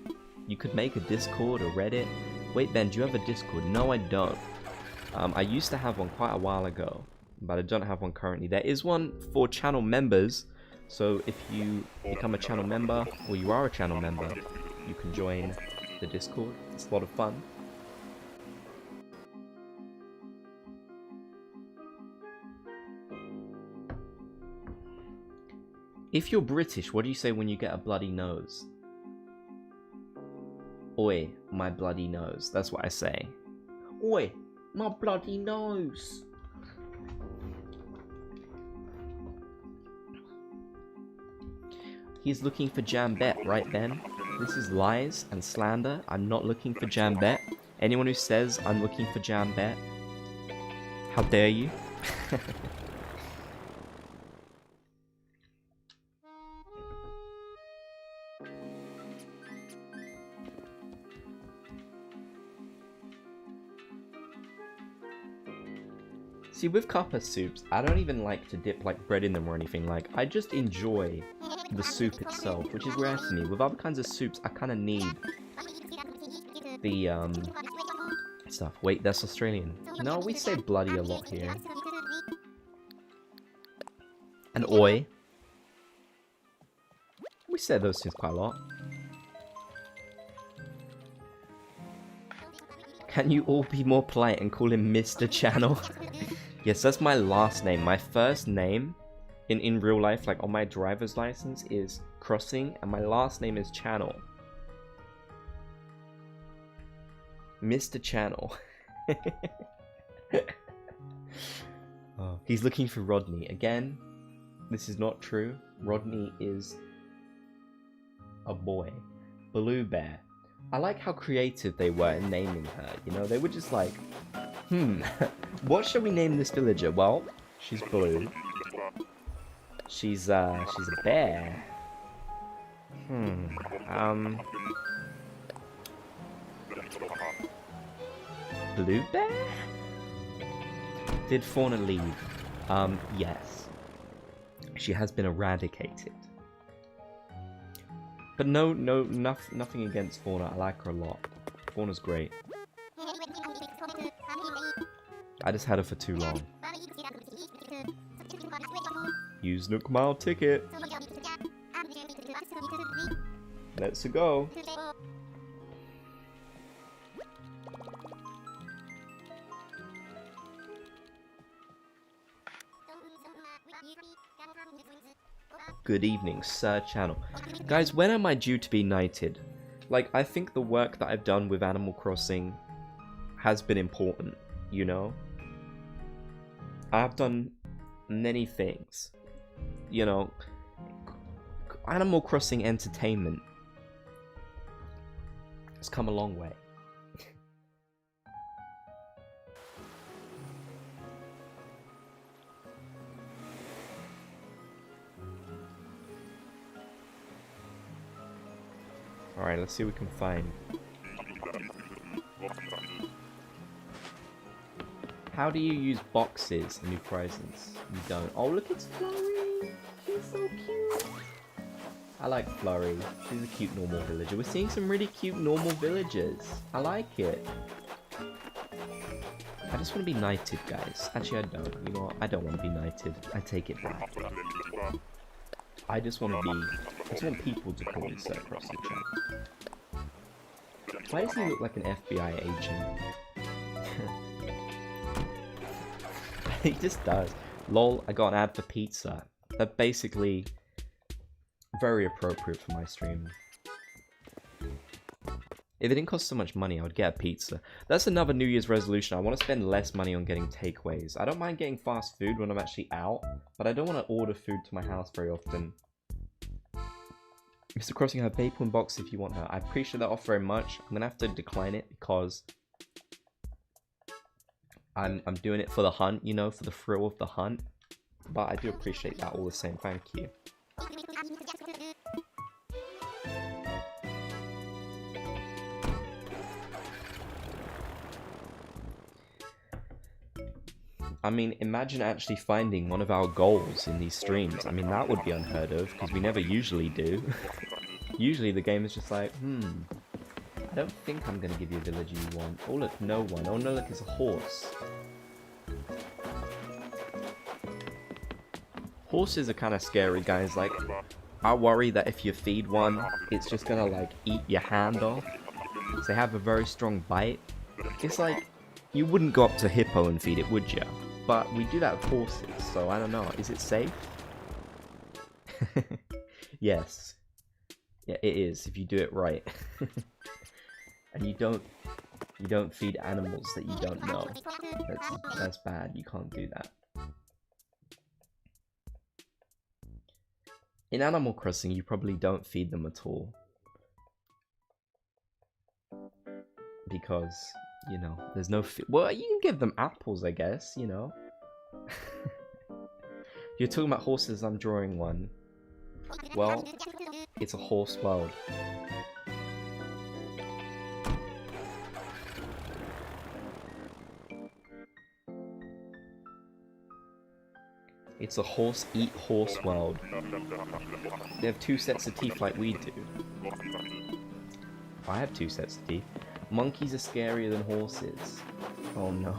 You could make a Discord or Reddit. Wait, Ben, do you have a Discord? No, I don't. I used to have one quite a while ago, but I don't have one currently. There is one for channel members, so if you become a channel member, or you are a channel member, you can join the Discord. It's a lot of fun. If you're British, what do you say when you get a bloody nose? Oi, my bloody nose. That's what I say. Oi, my bloody nose. He's looking for Jambet, right, Ben? This is lies and slander. I'm not looking for Jambet. Anyone who says I'm looking for Jambet, how dare you? See, with copper soups, I don't even like to dip like bread in them or anything. Like, I just enjoy the soup itself, which is rare for me. With other kinds of soups, I kind of need the stuff. Wait, that's Australian. No, we say bloody a lot here. And oi. We say those things quite a lot. Can you all be more polite and call him Mr. Channel? Yes, that's my last name. My first name in real life, like on my driver's license, is Crossing, and my last name is Channel. Mr. Channel. Oh, he's looking for Rodney. Again, this is not true. Rodney is a boy. Blue Bear. I like how creative they were in naming her, you know? They were just like, what shall we name this villager? Well, she's blue. She's a bear. Blue Bear? Did Fauna leave? Yes. She has been eradicated. But nothing against Fauna. I like her a lot. Fauna's great. I just had her for too long. Use Nook Mile ticket. Let's go. Good evening, Sir Channel. Guys, when am I due to be knighted? Like, I think the work that I've done with Animal Crossing has been important, you know? I've done many things. You know, Animal Crossing entertainment has come a long way. Alright, let's see what we can find. How do you use boxes in New Horizons? You don't. Oh, look, it's Flurry! She's so cute! I like Flurry. She's a cute normal villager. We're seeing some really cute normal villagers. I like it. I just want to be knighted, guys. Actually, I don't. You know what? I don't want to be knighted. I take it back. I just want to be... I just want people to call me Sir Crossing Channel. Why does he look like an FBI agent? He just does. Lol, I got an ad for pizza. That's basically very appropriate for my stream. If it didn't cost so much money, I would get a pizza. That's another New Year's resolution. I want to spend less money on getting takeaways. I don't mind getting fast food when I'm actually out, but I don't want to order food to my house very often. Mr. Crossing, have Maple in box if you want her. I appreciate that offer very much. I'm going to have to decline it because I'm doing it for the hunt, you know, for the thrill of the hunt. But I do appreciate that all the same. Thank you. I mean, imagine actually finding one of our goals in these streams. I mean, that would be unheard of, because we never usually do. Usually the game is just like, I don't think I'm going to give you a villager you want. Oh look, no one. Oh no, look, it's a horse. Horses are kind of scary, guys. Like, I worry that if you feed one, it's just going to, like, eat your hand off. They have a very strong bite. It's like, you wouldn't go up to a hippo and feed it, would you? But we do that with horses, so I don't know. Is it safe? Yes. Yeah, it is, if you do it right. And you don't feed animals that you don't know. That's bad. You can't do that. In Animal Crossing, you probably don't feed them at all. Because, you know, there's no... Well, you can give them apples, I guess, you know. You're talking about horses, I'm drawing one. Well, it's a horse world. It's a horse-eat-horse world. They have 2 sets of teeth like we do. I have 2 sets of teeth. Monkeys are scarier than horses. Oh no.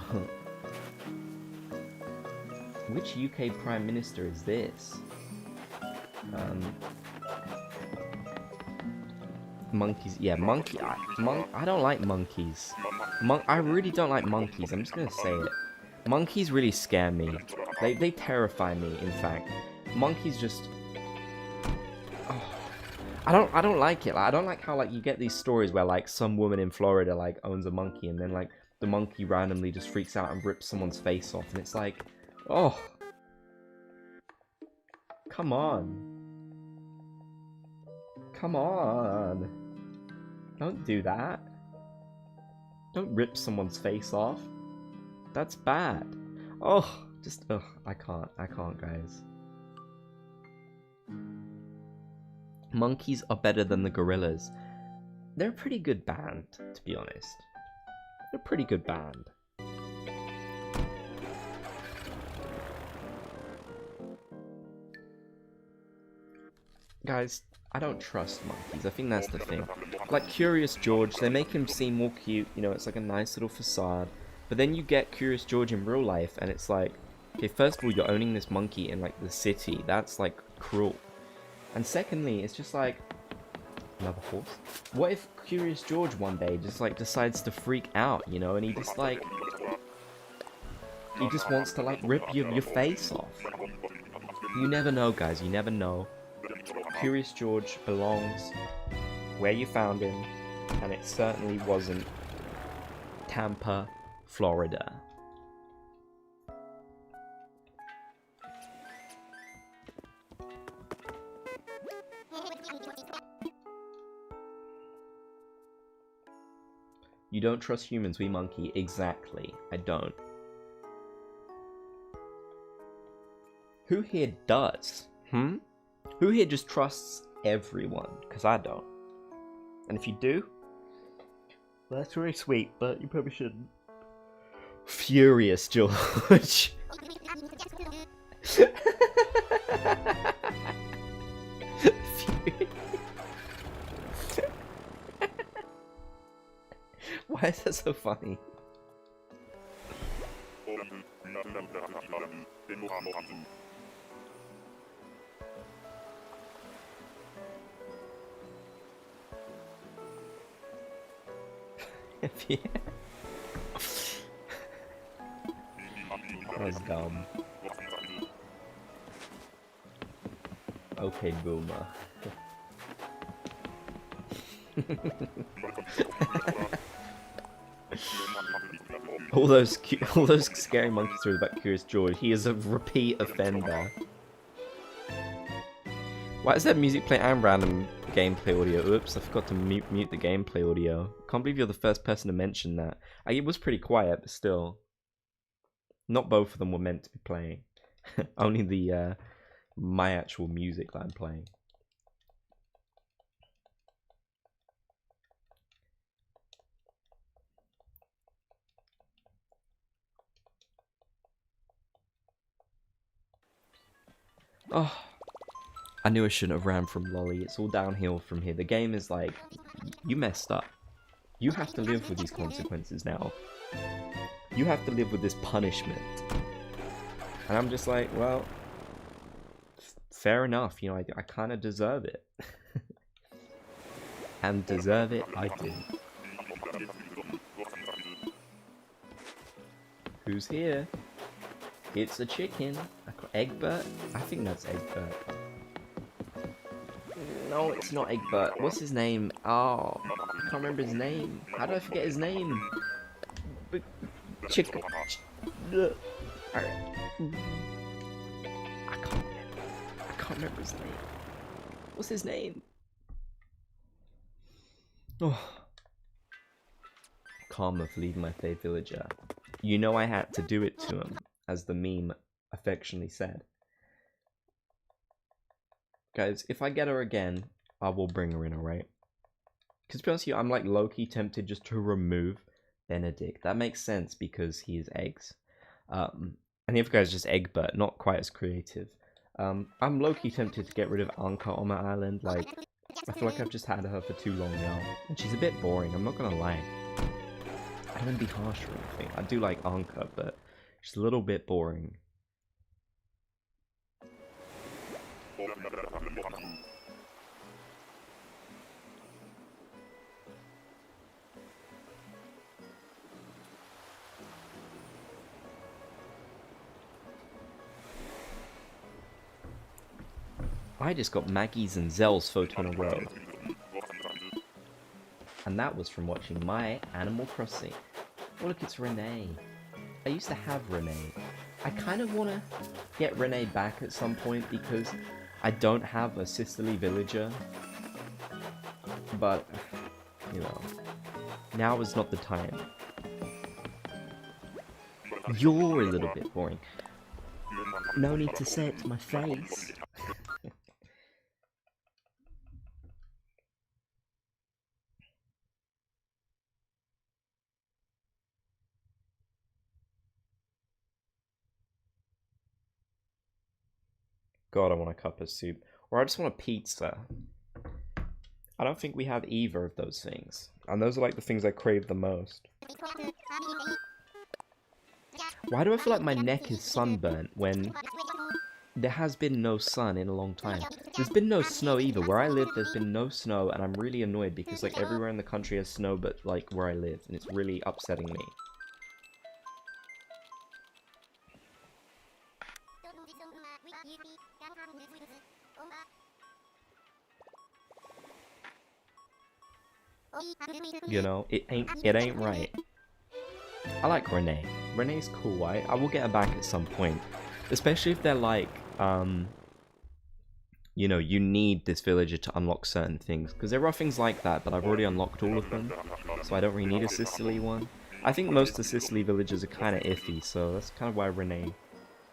Which UK Prime Minister is this? Monkeys. Yeah, monkey. I don't like monkeys. I really don't like monkeys. I'm just gonna say it. Monkeys really scare me. They terrify me. In fact, monkeys just. Oh, I don't like it. Like, I don't like how like you get these stories where like some woman in Florida like owns a monkey and then like the monkey randomly just freaks out and rips someone's face off, and it's like, oh, come on. Come on. Don't do that. Don't rip someone's face off. That's bad. Oh, just, ugh, I can't, guys. Monkeys are better than the gorillas. They're a pretty good band, to be honest. They're a pretty good band. Guys, I don't trust monkeys. I think that's the thing. Like Curious George, they make him seem more cute. You know, it's like a nice little facade. But then you get Curious George in real life, and it's like, okay, first of all, you're owning this monkey in like the city. That's like cruel. And secondly, it's just like, another horse. What if Curious George one day just like decides to freak out, you know, and he just like, he just wants to like rip your face off. You never know, guys. You never know. Curious George belongs where you found him, and it certainly wasn't Tampa, Florida. You don't trust humans, we monkey. Exactly, I don't. Who here does? Who here just trusts everyone? Because I don't. And if you do, well, that's really sweet, but you probably shouldn't. Furious George. Why is that so funny? Yeah. That's dumb. Okay, boomer. all those scary monkey stories about Curious George. He is a repeat offender. Why is that music play and random gameplay audio? Oops, I forgot to mute the gameplay audio. Can't believe you're the first person to mention that. It was pretty quiet, but still. Not both of them were meant to be playing. Only the my actual music that I'm playing. Oh, I knew I shouldn't have ran from Lolly. It's all downhill from here. The game is like, you messed up. You have to live with these consequences now. You have to live with this punishment. And I'm just like, well, fair enough. You know, I kind of deserve it. And deserve it, I do. Who's here? It's a chicken. Egbert? I think that's Egbert. No, it's not Egbert. What's his name? Oh, I can't remember his name. How did I forget his name? Chicken. I can't remember his name. What's his name? Oh. Karma for leaving my fave villager. You know I had to do it to him, as the meme affectionately said. Guys, if I get her again, I will bring her in, alright? Because to be honest with you, I'm like low-key tempted just to remove Benedict. That makes sense because he is eggs. And the other guy is just Egbert, not quite as creative. I'm low-key tempted to get rid of Anka on my island. Like, I feel like I've just had her for too long now. And she's a bit boring, I'm not gonna lie. I don't want to be harsh or anything. I do like Anka, but she's a little bit boring. I just got Maggie's and Zell's photo in a row. And that was from watching my Animal Crossing. Oh look, it's Renee. I used to have Renee. I kind of want to get Renee back at some point because I don't have a sisterly villager. But, you know, now is not the time. You're a little bit boring. No need to say it to my face. God, I want a cup of soup. Or I just want a pizza. I don't think we have either of those things. And those are like the things I crave the most. Why do I feel like my neck is sunburnt when there has been no sun in a long time? There's been no snow either. Where I live, there's been no snow, and I'm really annoyed because like everywhere in the country has snow but like where I live, and it's really upsetting me. You know, it ain't right. I like Renee. Renee's cool. I will get her back at some point. Especially if they're like, you know, you need this villager to unlock certain things. Because there are things like that, but I've already unlocked all of them. So I don't really need a sisterly one. I think most of the sisterly villagers are kind of iffy, so that's kind of why Renee,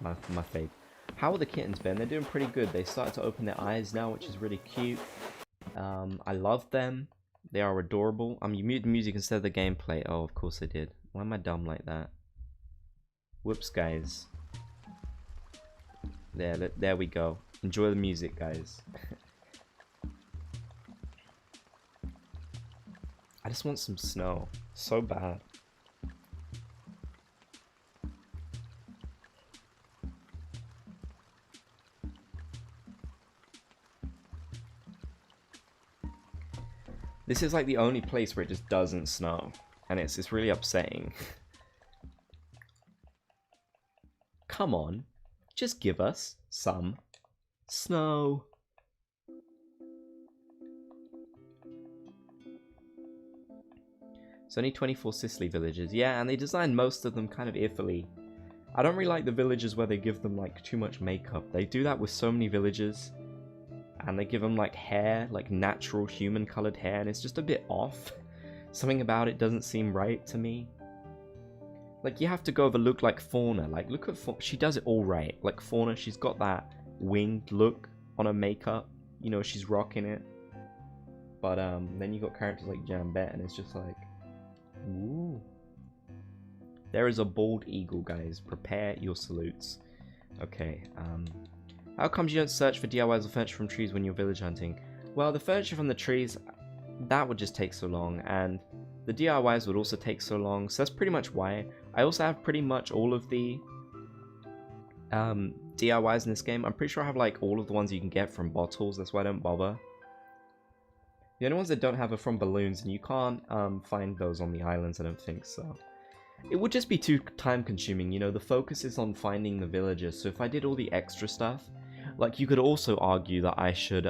my fave. How are the kittens been? They're doing pretty good. They started to open their eyes now, which is really cute. I love them. They are adorable. You muted the music instead of the gameplay. Oh, of course I did. Why am I dumb like that? Whoops, guys. There we go. Enjoy the music, guys. I just want some snow. So bad. This is like the only place where it just doesn't snow. And it's really upsetting. Come on. Just give us some snow. It's only 24 Sicily villages. Yeah, and they designed most of them kind of iffily. I don't really like the villages where they give them like too much makeup. They do that with so many villages. And they give them like hair, like natural human colored hair, and it's just a bit off. Something about it doesn't seem right to me. Like, you have to go over look like Fauna. Like, look at Fauna. She does it all right. Like, Fauna, she's got that winged look on her makeup. You know, she's rocking it. But, then you got characters like Jambette, and it's just like, ooh. There is a bald eagle, guys. Prepare your salutes. Okay, how comes you don't search for DIYs or furniture from trees when you're village hunting? Well, the furniture from the trees, that would just take so long, and the DIYs would also take so long, so that's pretty much why. I also have pretty much all of the DIYs in this game. I'm pretty sure I have like all of the ones you can get from bottles, that's why I don't bother. The only ones that don't have are from balloons, and you can't find those on the islands, I don't think, so. It would just be too time consuming, you know, the focus is on finding the villagers, so if I did all the extra stuff, like, you could also argue that I should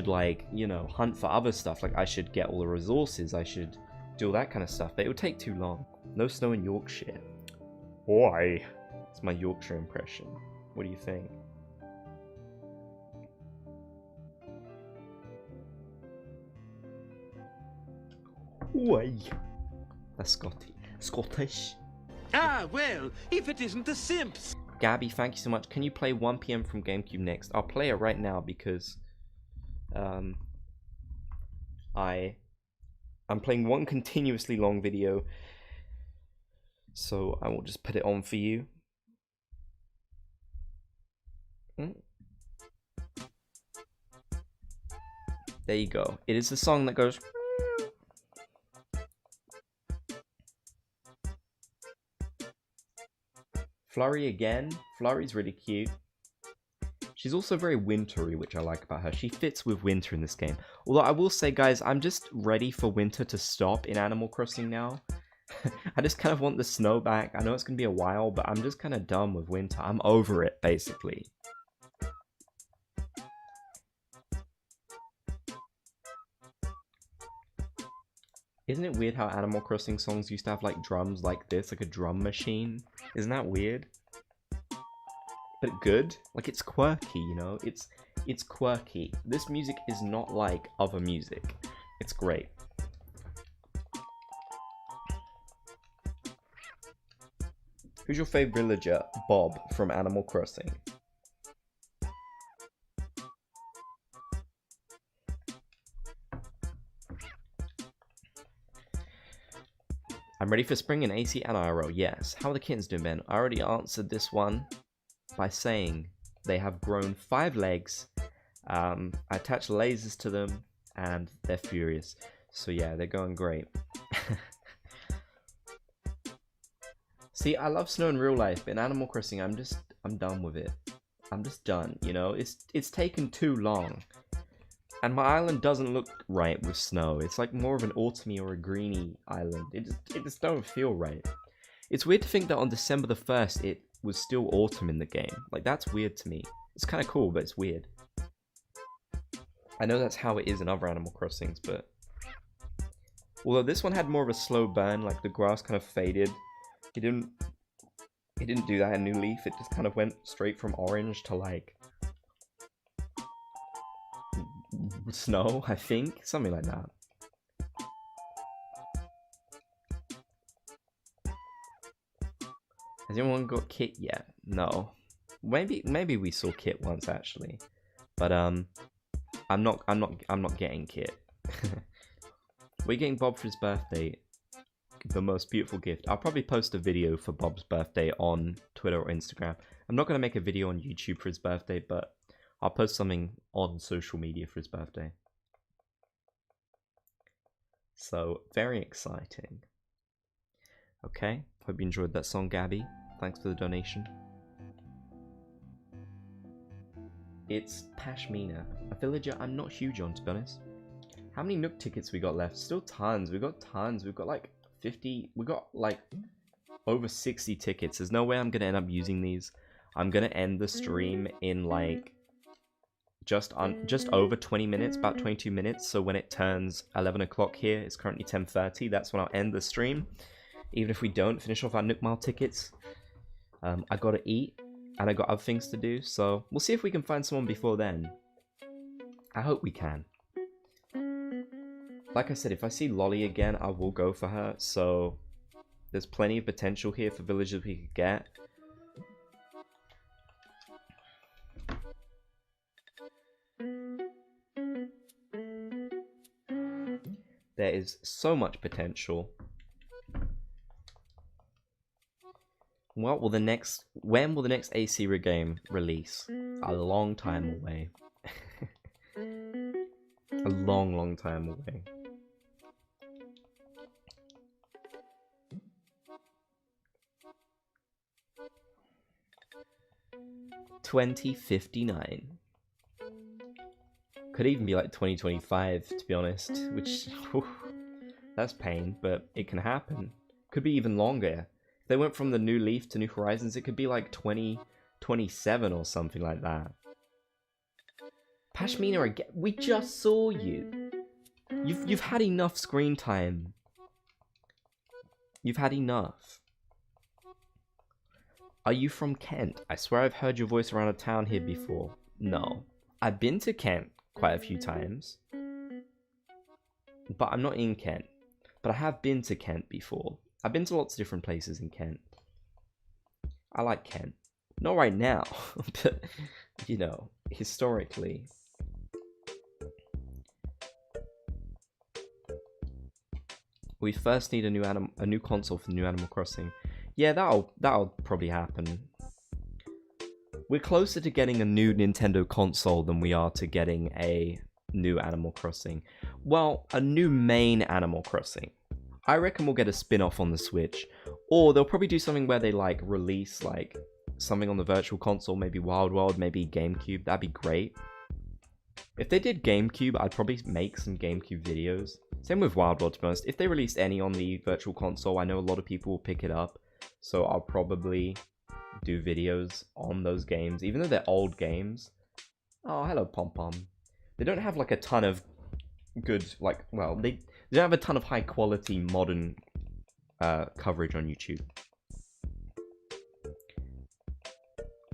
like, you know, hunt for other stuff, like I should get all the resources, I should do all that kind of stuff, but it would take too long. No snow in Yorkshire. Why? It's my Yorkshire impression. What do you think? Why? That's Scottish. Ah, well, if it isn't the simps. Gabby, thank you so much. Can you play 1 PM from GameCube next? I'll play it right now because I'm playing one continuously long video, so I will just put it on for you. There you go. It is the song that goes... Flurry again. Flurry's really cute. She's also very wintry, which I like about her. She fits with winter in this game. Although I will say, guys, I'm just ready for winter to stop in Animal Crossing now. I just kind of want the snow back. I know it's going to be a while, but I'm just kind of done with winter. I'm over it, basically. Isn't it weird how Animal Crossing songs used to have like drums like this, like a drum machine? Isn't that weird? But good? Like, it's quirky, you know? It's quirky. This music is not like other music. It's great. Who's your favorite villager? Bob from Animal Crossing. I'm ready for spring in AC and IRL, yes. How are the kittens doing, Ben? I already answered this one by saying they have grown 5 legs. I attached lasers to them, and they're furious. So yeah, they're going great. See, I love snow in real life, but in Animal Crossing, I'm done with it. I'm just done, you know? It's taken too long. And my island doesn't look right with snow. It's like more of an autumny or a greeny island. It just don't feel right. It's weird to think that on December the 1st, it was still autumn in the game. Like, that's weird to me. It's kind of cool, but it's weird. I know that's how it is in other Animal Crossings, but... Although this one had more of a slow burn, like the grass kind of faded. It didn't do that in New Leaf. It just kind of went straight from orange to like... snow, I think. Something like that. Has anyone got Kit yet? No. Maybe we saw Kit once actually. But I'm not getting Kit. We're getting Bob for his birthday. The most beautiful gift. I'll probably post a video for Bob's birthday on Twitter or Instagram. I'm not going to make a video on YouTube for his birthday, but I'll post something on social media for his birthday. So, very exciting. Okay, hope you enjoyed that song, Gabby. Thanks for the donation. It's Pashmina, a villager I'm not huge on, to be honest. How many Nook tickets we got left? Still tons. We got tons. We've got like 50. We got like over 60 tickets. There's no way I'm going to end up using these. I'm going to end the stream in like just over 20 minutes, about 22 minutes. So when it turns 11 o'clock here, it's currently 10:30. That's when I'll end the stream. Even if we don't finish off our Nook Mile tickets. I got to eat and I got other things to do. So we'll see if we can find someone before then. I hope we can. Like I said, if I see Lolly again, I will go for her. So there's plenty of potential here for villagers we could get. There is so much potential. When will the next AC game release? A long time away. A long time away. $20.59. Could even be like 2025, to be honest, which whew, that's pain, but it can happen. Could be even longer. If they went from the New Leaf to New Horizons, it could be like 2027 or something like that. Pashmina, again, we just saw you. You've had enough screen time. You've had enough. Are you from Kent? I swear I've heard your voice around a town here before. No. I've been to Kent quite a few times. But I'm not in Kent. But I have been to Kent before. I've been to lots of different places in Kent. I like Kent. Not right now, but, you know, historically. We first need a new console for the new Animal Crossing. Yeah, that'll probably happen. We're closer to getting a new Nintendo console than we are to getting a new Animal Crossing? Well, a new main Animal Crossing. I reckon we'll get a spin-off on the Switch, or they'll probably do something where they like release like something on the Virtual Console, maybe Wild World, maybe GameCube. That'd be great. If they did GameCube, I'd probably make some GameCube videos. Same with Wild World, to be honest. If they released any on the Virtual Console, I know a lot of people will pick it up, so I'll probably do videos on those games, even though they're old games. Oh, hello, Pom Pom. They don't have like a ton of good, like, well, they don't have a ton of high quality modern coverage on YouTube.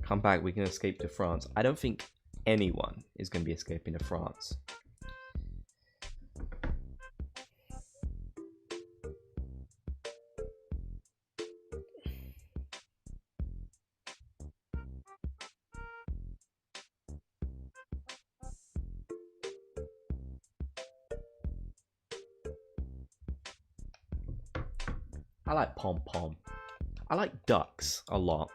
Come back, we can escape to France. I don't think anyone is going to be escaping to France. I like Pom Pom. I like ducks a lot.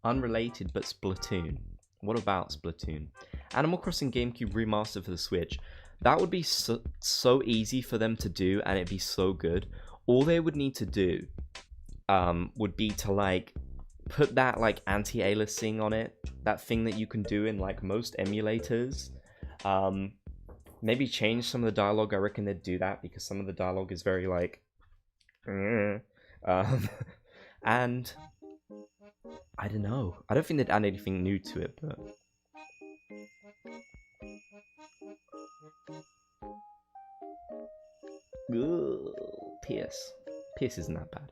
Unrelated, but Splatoon. What about Splatoon? Animal Crossing GameCube remaster for the Switch. That would be so easy for them to do, and it'd be so good. All they would need to do would be to like put that like anti-aliasing on it, that thing that you can do in like most emulators. Maybe change some of the dialogue. I reckon they'd do that because some of the dialogue is very like and I don't know. I don't think they'd add anything new to it, but Pierce isn't that bad.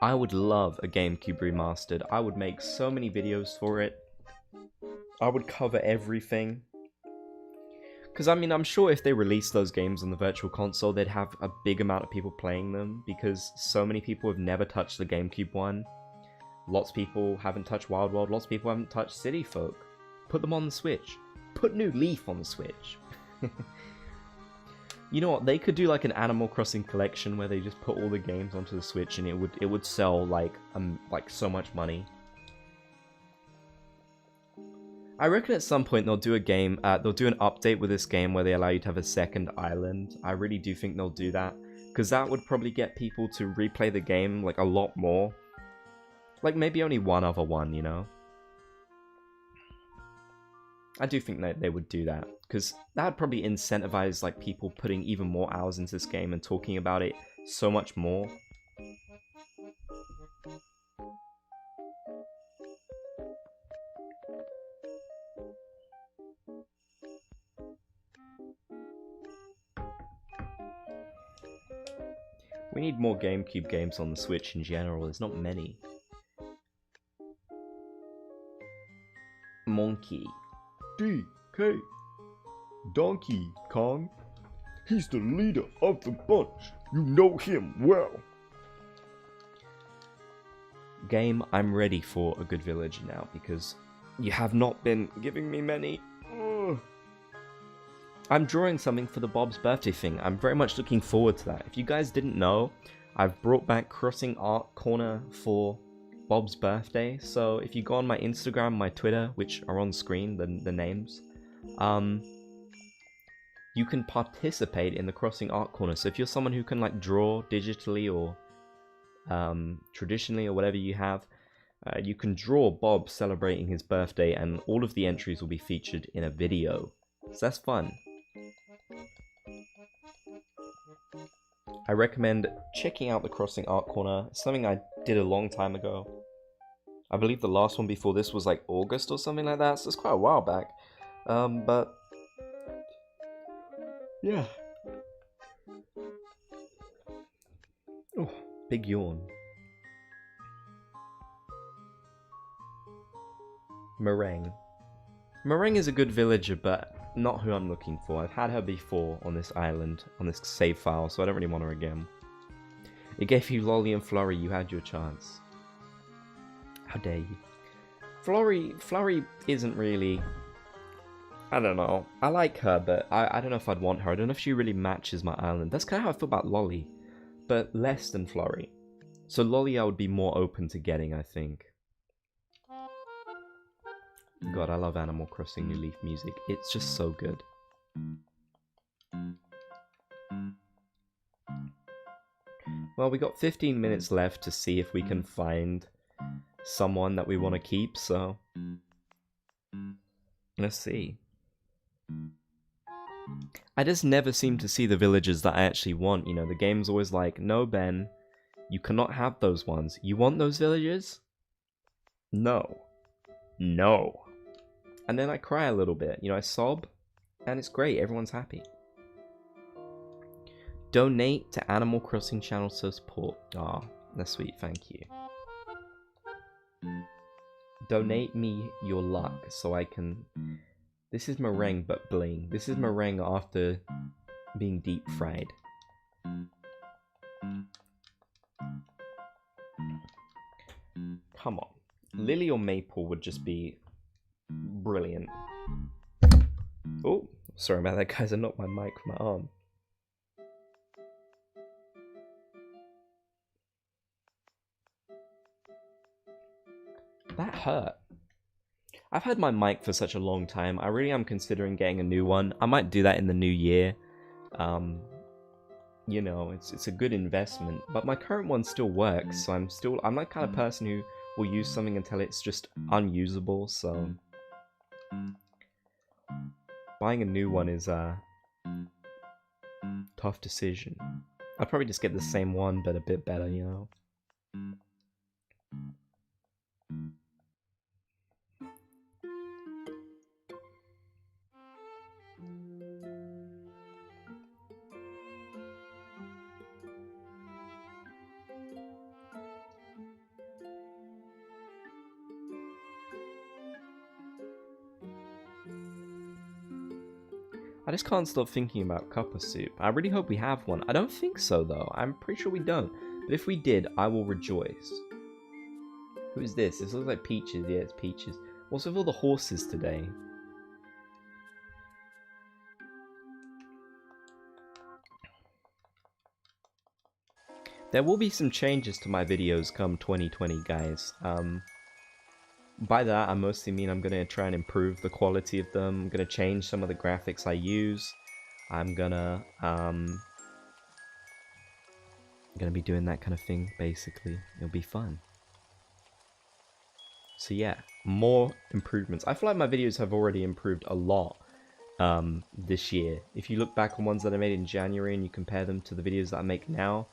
I would love a GameCube remastered. I would make so many videos for it. I would cover everything. Because, I mean, I'm sure if they released those games on the Virtual Console, they'd have a big amount of people playing them. Because so many people have never touched the GameCube one. Lots of people haven't touched Wild World. Lots of people haven't touched City Folk. Put them on the Switch. Put New Leaf on the Switch. You know what? They could do like an Animal Crossing collection where they just put all the games onto the Switch, and it would sell like so much money. I reckon at some point they'll do a game. They'll do an update with this game where they allow you to have a second island. I really do think they'll do that because that would probably get people to replay the game like a lot more. Like maybe only one other one, you know. I do think that they would do that because that would probably incentivize like people putting even more hours into this game and talking about it so much more. We need more GameCube games on the Switch in general. There's not many. Monkey. DK. Donkey Kong. He's the leader of the bunch. You know him well. Game, I'm ready for a good villager now because you have not been giving me many. Ugh. I'm drawing something for the Bob's birthday thing. I'm very much looking forward to that. If you guys didn't know, I've brought back Crossing Art Corner for Bob's birthday. So if you go on my Instagram, my Twitter, which are on screen, the names, you can participate in the Crossing Art Corner. So if you're someone who can like draw digitally or traditionally or whatever you have, you can draw Bob celebrating his birthday, and all of the entries will be featured in a video. So that's fun. I recommend checking out the Crossing Art Corner. It's something I did a long time ago. I believe the last one before this was like August or something like that, so it's quite a while back. But yeah. Oh, big yawn. Meringue. Meringue is a good villager, but not who I'm looking for. I've had her before on this island, on this save file, so I don't really want her again. It gave you Lolly and Flurry, you had your chance. How dare you. Flurry isn't really... I don't know. I like her, but I don't know if I'd want her. I don't know if she really matches my island. That's kind of how I feel about Lolly. but less than Flurry. So Lolly I would be more open to getting, I think. God, I love Animal Crossing New Leaf music. It's just so good. Well, we got 15 minutes left to see if we can find someone that we want to keep, so let's see. I just never seem to see the villagers that I actually want. You know, the game's always like, no, Ben, you cannot have those ones. You want those villagers? No. No. And then I cry a little bit. You know, I sob, and it's great. Everyone's happy. Donate to Animal Crossing channel to support. Ah, that's sweet. Thank you. Donate me your luck so I can... This is meringue but bling. This is meringue after being deep fried. Come on. Lily or maple would just be brilliant. Oh, sorry about that, guys. I knocked my mic with my arm. That hurt. I've had my mic for such a long time. I really am considering getting a new one. I might do that in the new year. You know, it's a good investment. But my current one still works, so I'm that kind of person who will use something until it's just unusable, so buying a new one is a tough decision. I'd probably just get the same one, but a bit better, you know. I just can't stop thinking about cuppa soup. I really hope we have one. I don't think so, though. I'm pretty sure we don't. But if we did, I will rejoice. Who is this? This looks like Peaches. Yeah, it's Peaches. What's with all the horses today? There will be some changes to my videos come 2020, guys. By that, I mostly mean I'm going to try and improve the quality of them. I'm going to change some of the graphics I use. I'm going to be doing that kind of thing, basically. It'll be fun. So yeah, more improvements. I feel like my videos have already improved a lot this year. If you look back on ones that I made in January and you compare them to the videos that I make now,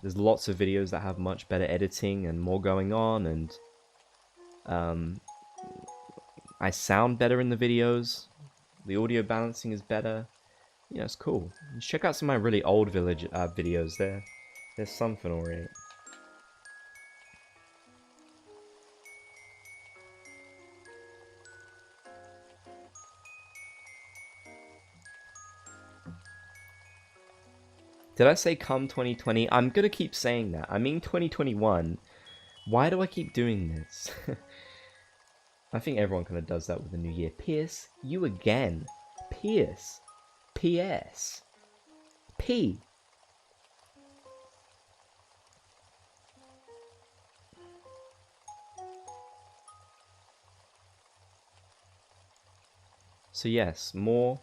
there's lots of videos that have much better editing and more going on, and I sound better in the videos. The audio balancing is better. Yeah, it's cool. You should check out some of my really old village videos. There's something alright. Did I say come 2020? I'm gonna keep saying that. I mean 2021. Why do I keep doing this? I think everyone kind of does that with the new year. Pierce, you again. Pierce. P.S. P. So yes, more.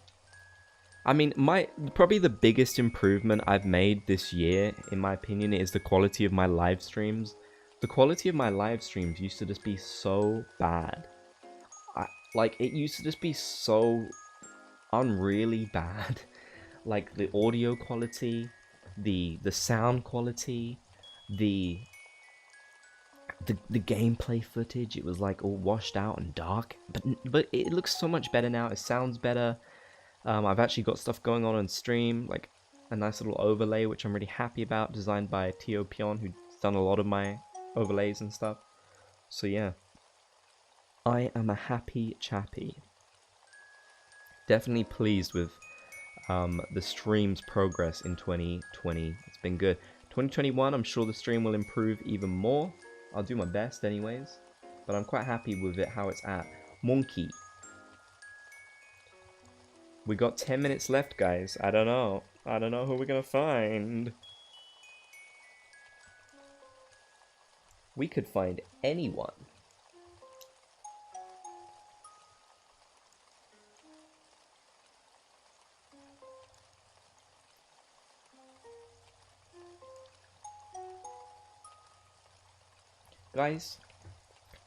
I mean, probably the biggest improvement I've made this year, in my opinion, is the quality of my live streams. The quality of my live streams used to just be so bad. It used to just be so unreally bad. Like, the audio quality, the sound quality, the gameplay footage, it was like all washed out and dark. But it looks so much better now. It sounds better. I've actually got stuff going on stream, like a nice little overlay, which I'm really happy about, designed by Tio Pion, who's done a lot of my overlays and stuff. So yeah, I am a happy chappy. Definitely pleased with the stream's progress in 2020. It's been good. 2021, I'm sure the stream will improve even more. I'll do my best anyways, but I'm quite happy with it how it's at. Monkey. We got 10 minutes left, guys. I don't know who we're gonna find. We could find anyone. Guys,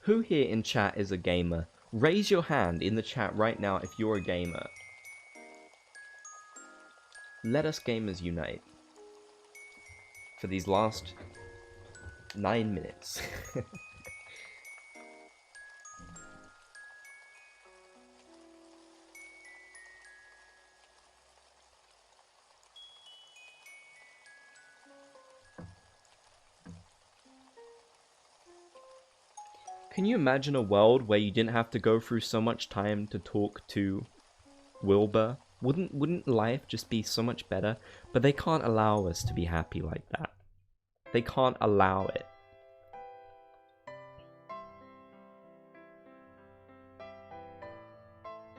who here in chat is a gamer? Raise your hand in the chat right now if you're a gamer. Let us gamers unite for these last 9 minutes. Can you imagine a world where you didn't have to go through so much time to talk to Wilbur? Wouldn't life just be so much better? But they can't allow us to be happy like that. They can't allow it.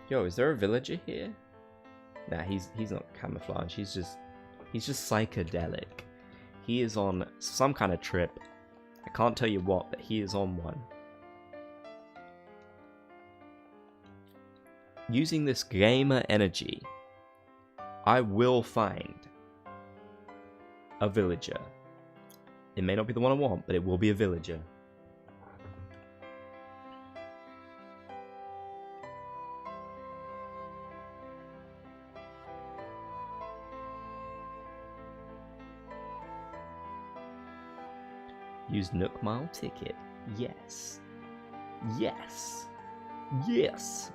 Yo, is there a villager here? Nah, he's not camouflage. He's just psychedelic. He is on some kind of trip. I can't tell you what, but he is on one. Using this gamer energy, I will find a villager. It may not be the one I want, but it will be a villager. Use Nook Mile ticket. Yes. Yes. Yes.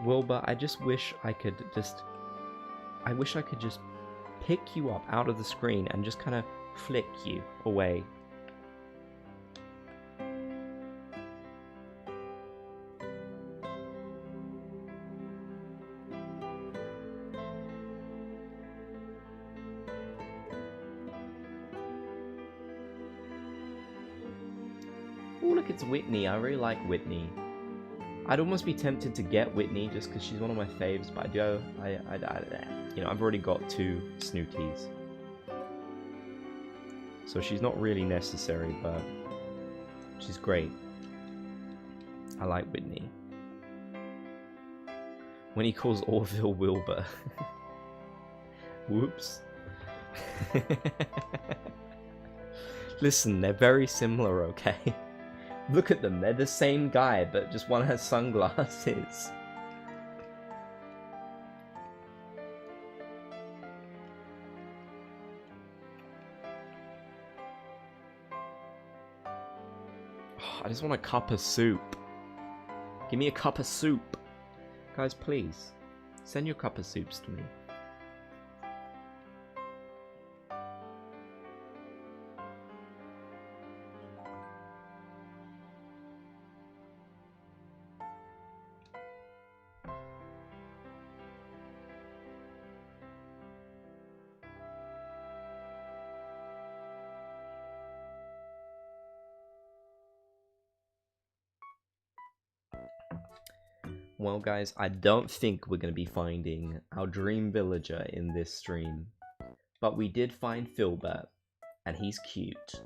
Wilbur, I just wish I could just pick you up out of the screen and just kind of flick you away. Oh, look, it's Whitney. I really like Whitney. I'd almost be tempted to get Whitney just because she's one of my faves, but you know, I've already got 2 Snooties. So she's not really necessary, but she's great. I like Whitney. When he calls Orville Wilbur. Whoops. Listen, they're very similar, okay? Look at them, they're the same guy, but just one has sunglasses. Oh, I just want a cup of soup. Give me a cup of soup. Guys, please, send your cup of soups to me. Well, guys, I don't think we're going to be finding our dream villager in this stream. But we did find Filbert, and he's cute.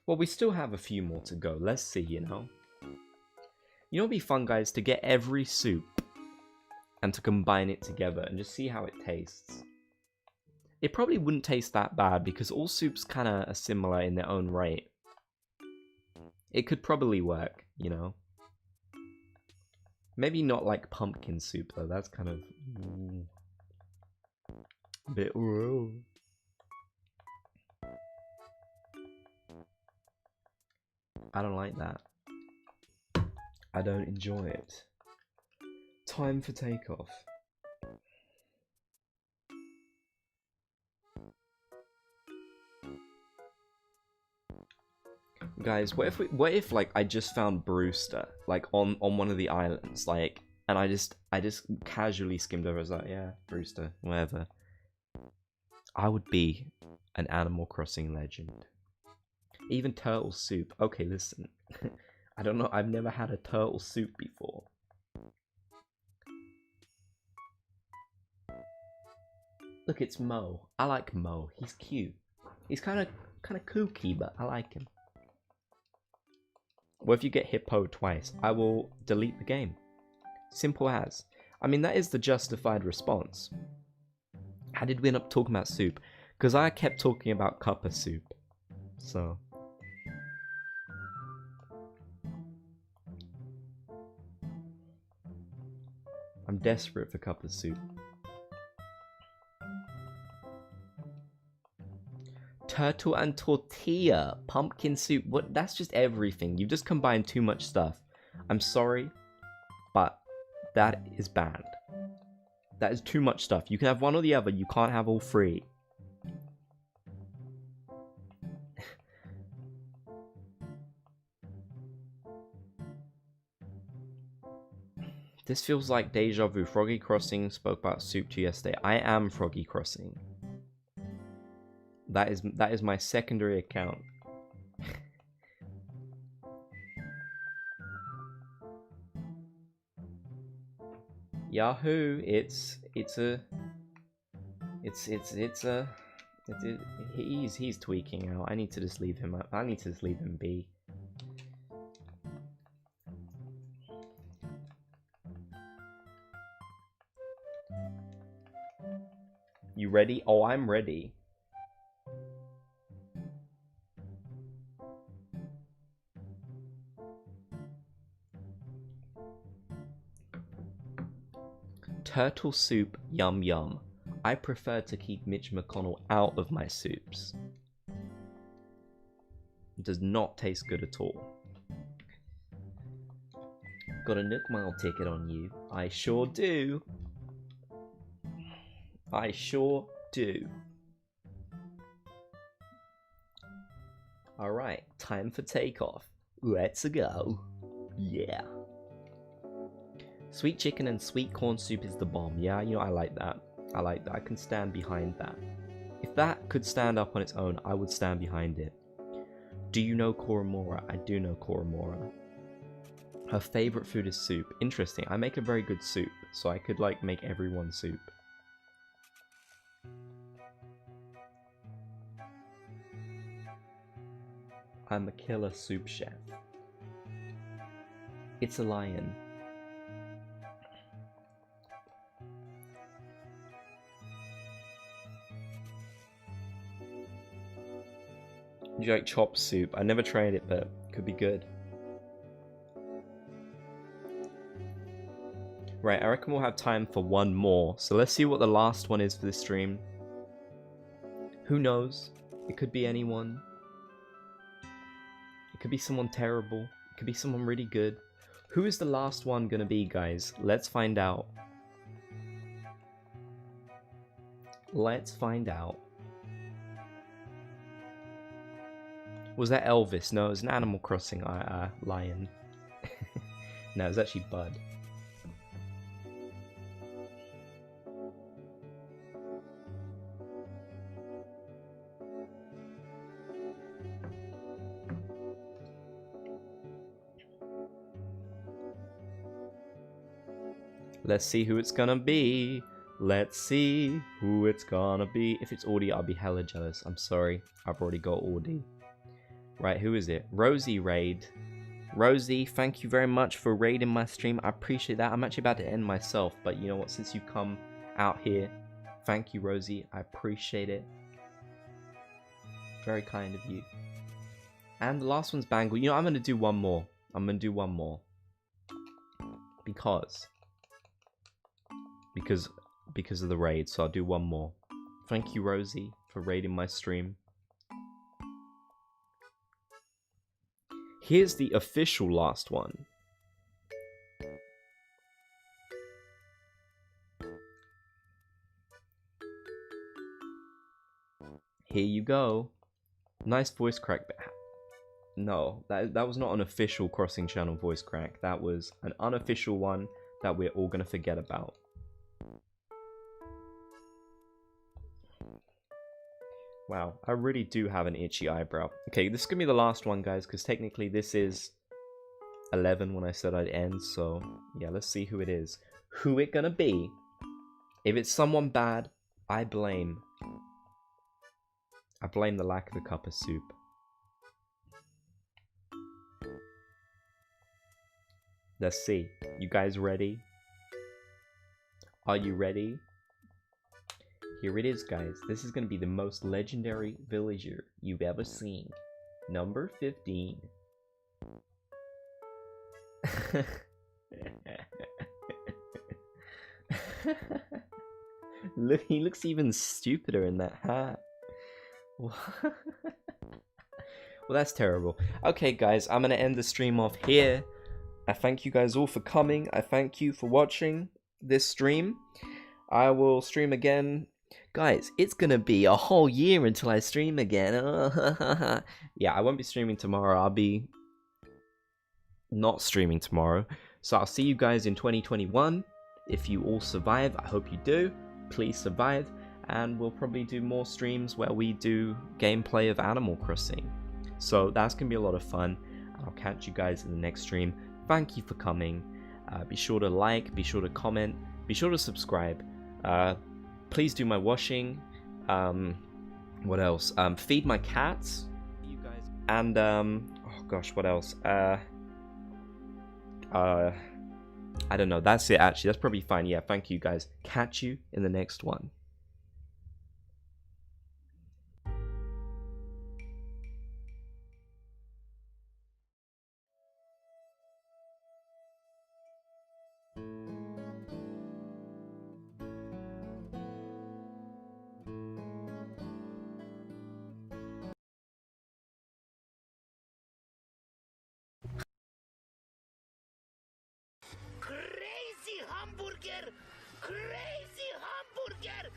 Well, we still have a few more to go. Let's see, you know. You know, it'd be fun, guys, to get every soup and to combine it together and just see how it tastes. It probably wouldn't taste that bad because all soups kind of are similar in their own right. It could probably work, you know. Maybe not like pumpkin soup though, that's kind of a bit raw. I don't like that. I don't enjoy it. Time for takeoff. Guys, what if like I just found Brewster like on one of the islands, like, and I just casually skimmed over. I was like, yeah, Brewster, whatever. I would be an Animal Crossing legend. Even turtle soup. Okay, listen. I don't know. I've never had a turtle soup before. Look, it's Mo. I like Mo. He's cute. He's kind of kooky, but I like him. Well, if you get hippo twice, I will delete the game. Simple as. I mean, that is the justified response. How did we end up talking about soup? Because I kept talking about cup of soup. So. I'm desperate for cup of soup. Turtle and tortilla. Pumpkin soup. What? That's just everything. You've just combined too much stuff. I'm sorry, but that is banned. That is too much stuff. You can have one or the other. You can't have all three. This feels like deja vu. Froggy Crossing spoke about soup to yesterday. I am Froggy Crossing. That is my secondary account. Yahoo! He's tweaking out. I need to just leave him. I need to just leave him be. You ready? Oh, I'm ready. Turtle soup, yum yum. I prefer to keep Mitch McConnell out of my soups. It does not taste good at all. Got a Nook Mile ticket on you. I sure do. I sure do. Alright, time for takeoff. Let's go. Yeah. Sweet chicken and sweet corn soup is the bomb. Yeah, you know, I like that. I like that. I can stand behind that. If that could stand up on its own, I would stand behind it. Do you know Koromora? I do know Koromora. Her favorite food is soup. Interesting. I make a very good soup, so I could, like, make everyone soup. I'm a killer soup chef. It's a lion. Do you like chopped soup? I never tried it, but it could be good. Right, I reckon we'll have time for one more. So let's see what the last one is for this stream. Who knows? It could be anyone. It could be someone terrible. It could be someone really good. Who is the last one gonna be, guys? Let's find out. Let's find out. Was that Elvis? No, it was an Animal Crossing lion. No, it was actually Bud. Let's see who it's gonna be. Let's see who it's gonna be. If it's Audie, I'll be hella jealous. I'm sorry. I've already got Audie. Right, who is it? Rosie Raid. Rosie, thank you very much for raiding my stream. I appreciate that. I'm actually about to end myself, but you know what? Since you've come out here, thank you, Rosie. I appreciate it. Very kind of you. And the last one's Bangle. You know, I'm going to do one more. I'm going to do one more. Because of the raid, so I'll do one more. Thank you, Rosie, for raiding my stream. Here's the official last one. Here you go. Nice voice crack. No, that was not an official Crossing Channel voice crack. That was an unofficial one that we're all gonna forget about. Wow, I really do have an itchy eyebrow. Okay, this is gonna be the last one, guys, because technically this is 11 when I said I'd end, so yeah, let's see who it is. Who it gonna be? If it's someone bad, I blame the lack of a cup of soup. Let's see. You guys ready? Are you ready? Here it is, guys. This is going to be the most legendary villager you've ever seen. Number 15. Look, he looks even stupider in that hat. Well, that's terrible. Okay, guys, I'm going to end the stream off here. I thank you guys all for coming. I thank you for watching this stream. I will stream again. Guys, it's going to be a whole year until I stream again. Yeah, I won't be streaming tomorrow. I'll be not streaming tomorrow. So I'll see you guys in 2021. If you all survive, I hope you do. Please survive. And we'll probably do more streams where we do gameplay of Animal Crossing. So that's going to be a lot of fun. I'll catch you guys in the next stream. Thank you for coming. Be sure to like, be sure to comment, be sure to subscribe. Please do my washing. What else? Feed my cats. You guys. And oh gosh, what else? I don't know. That's it. Actually, that's probably fine. Yeah. Thank you guys. Catch you in the next one. Crazy hamburger! Crazy hamburger!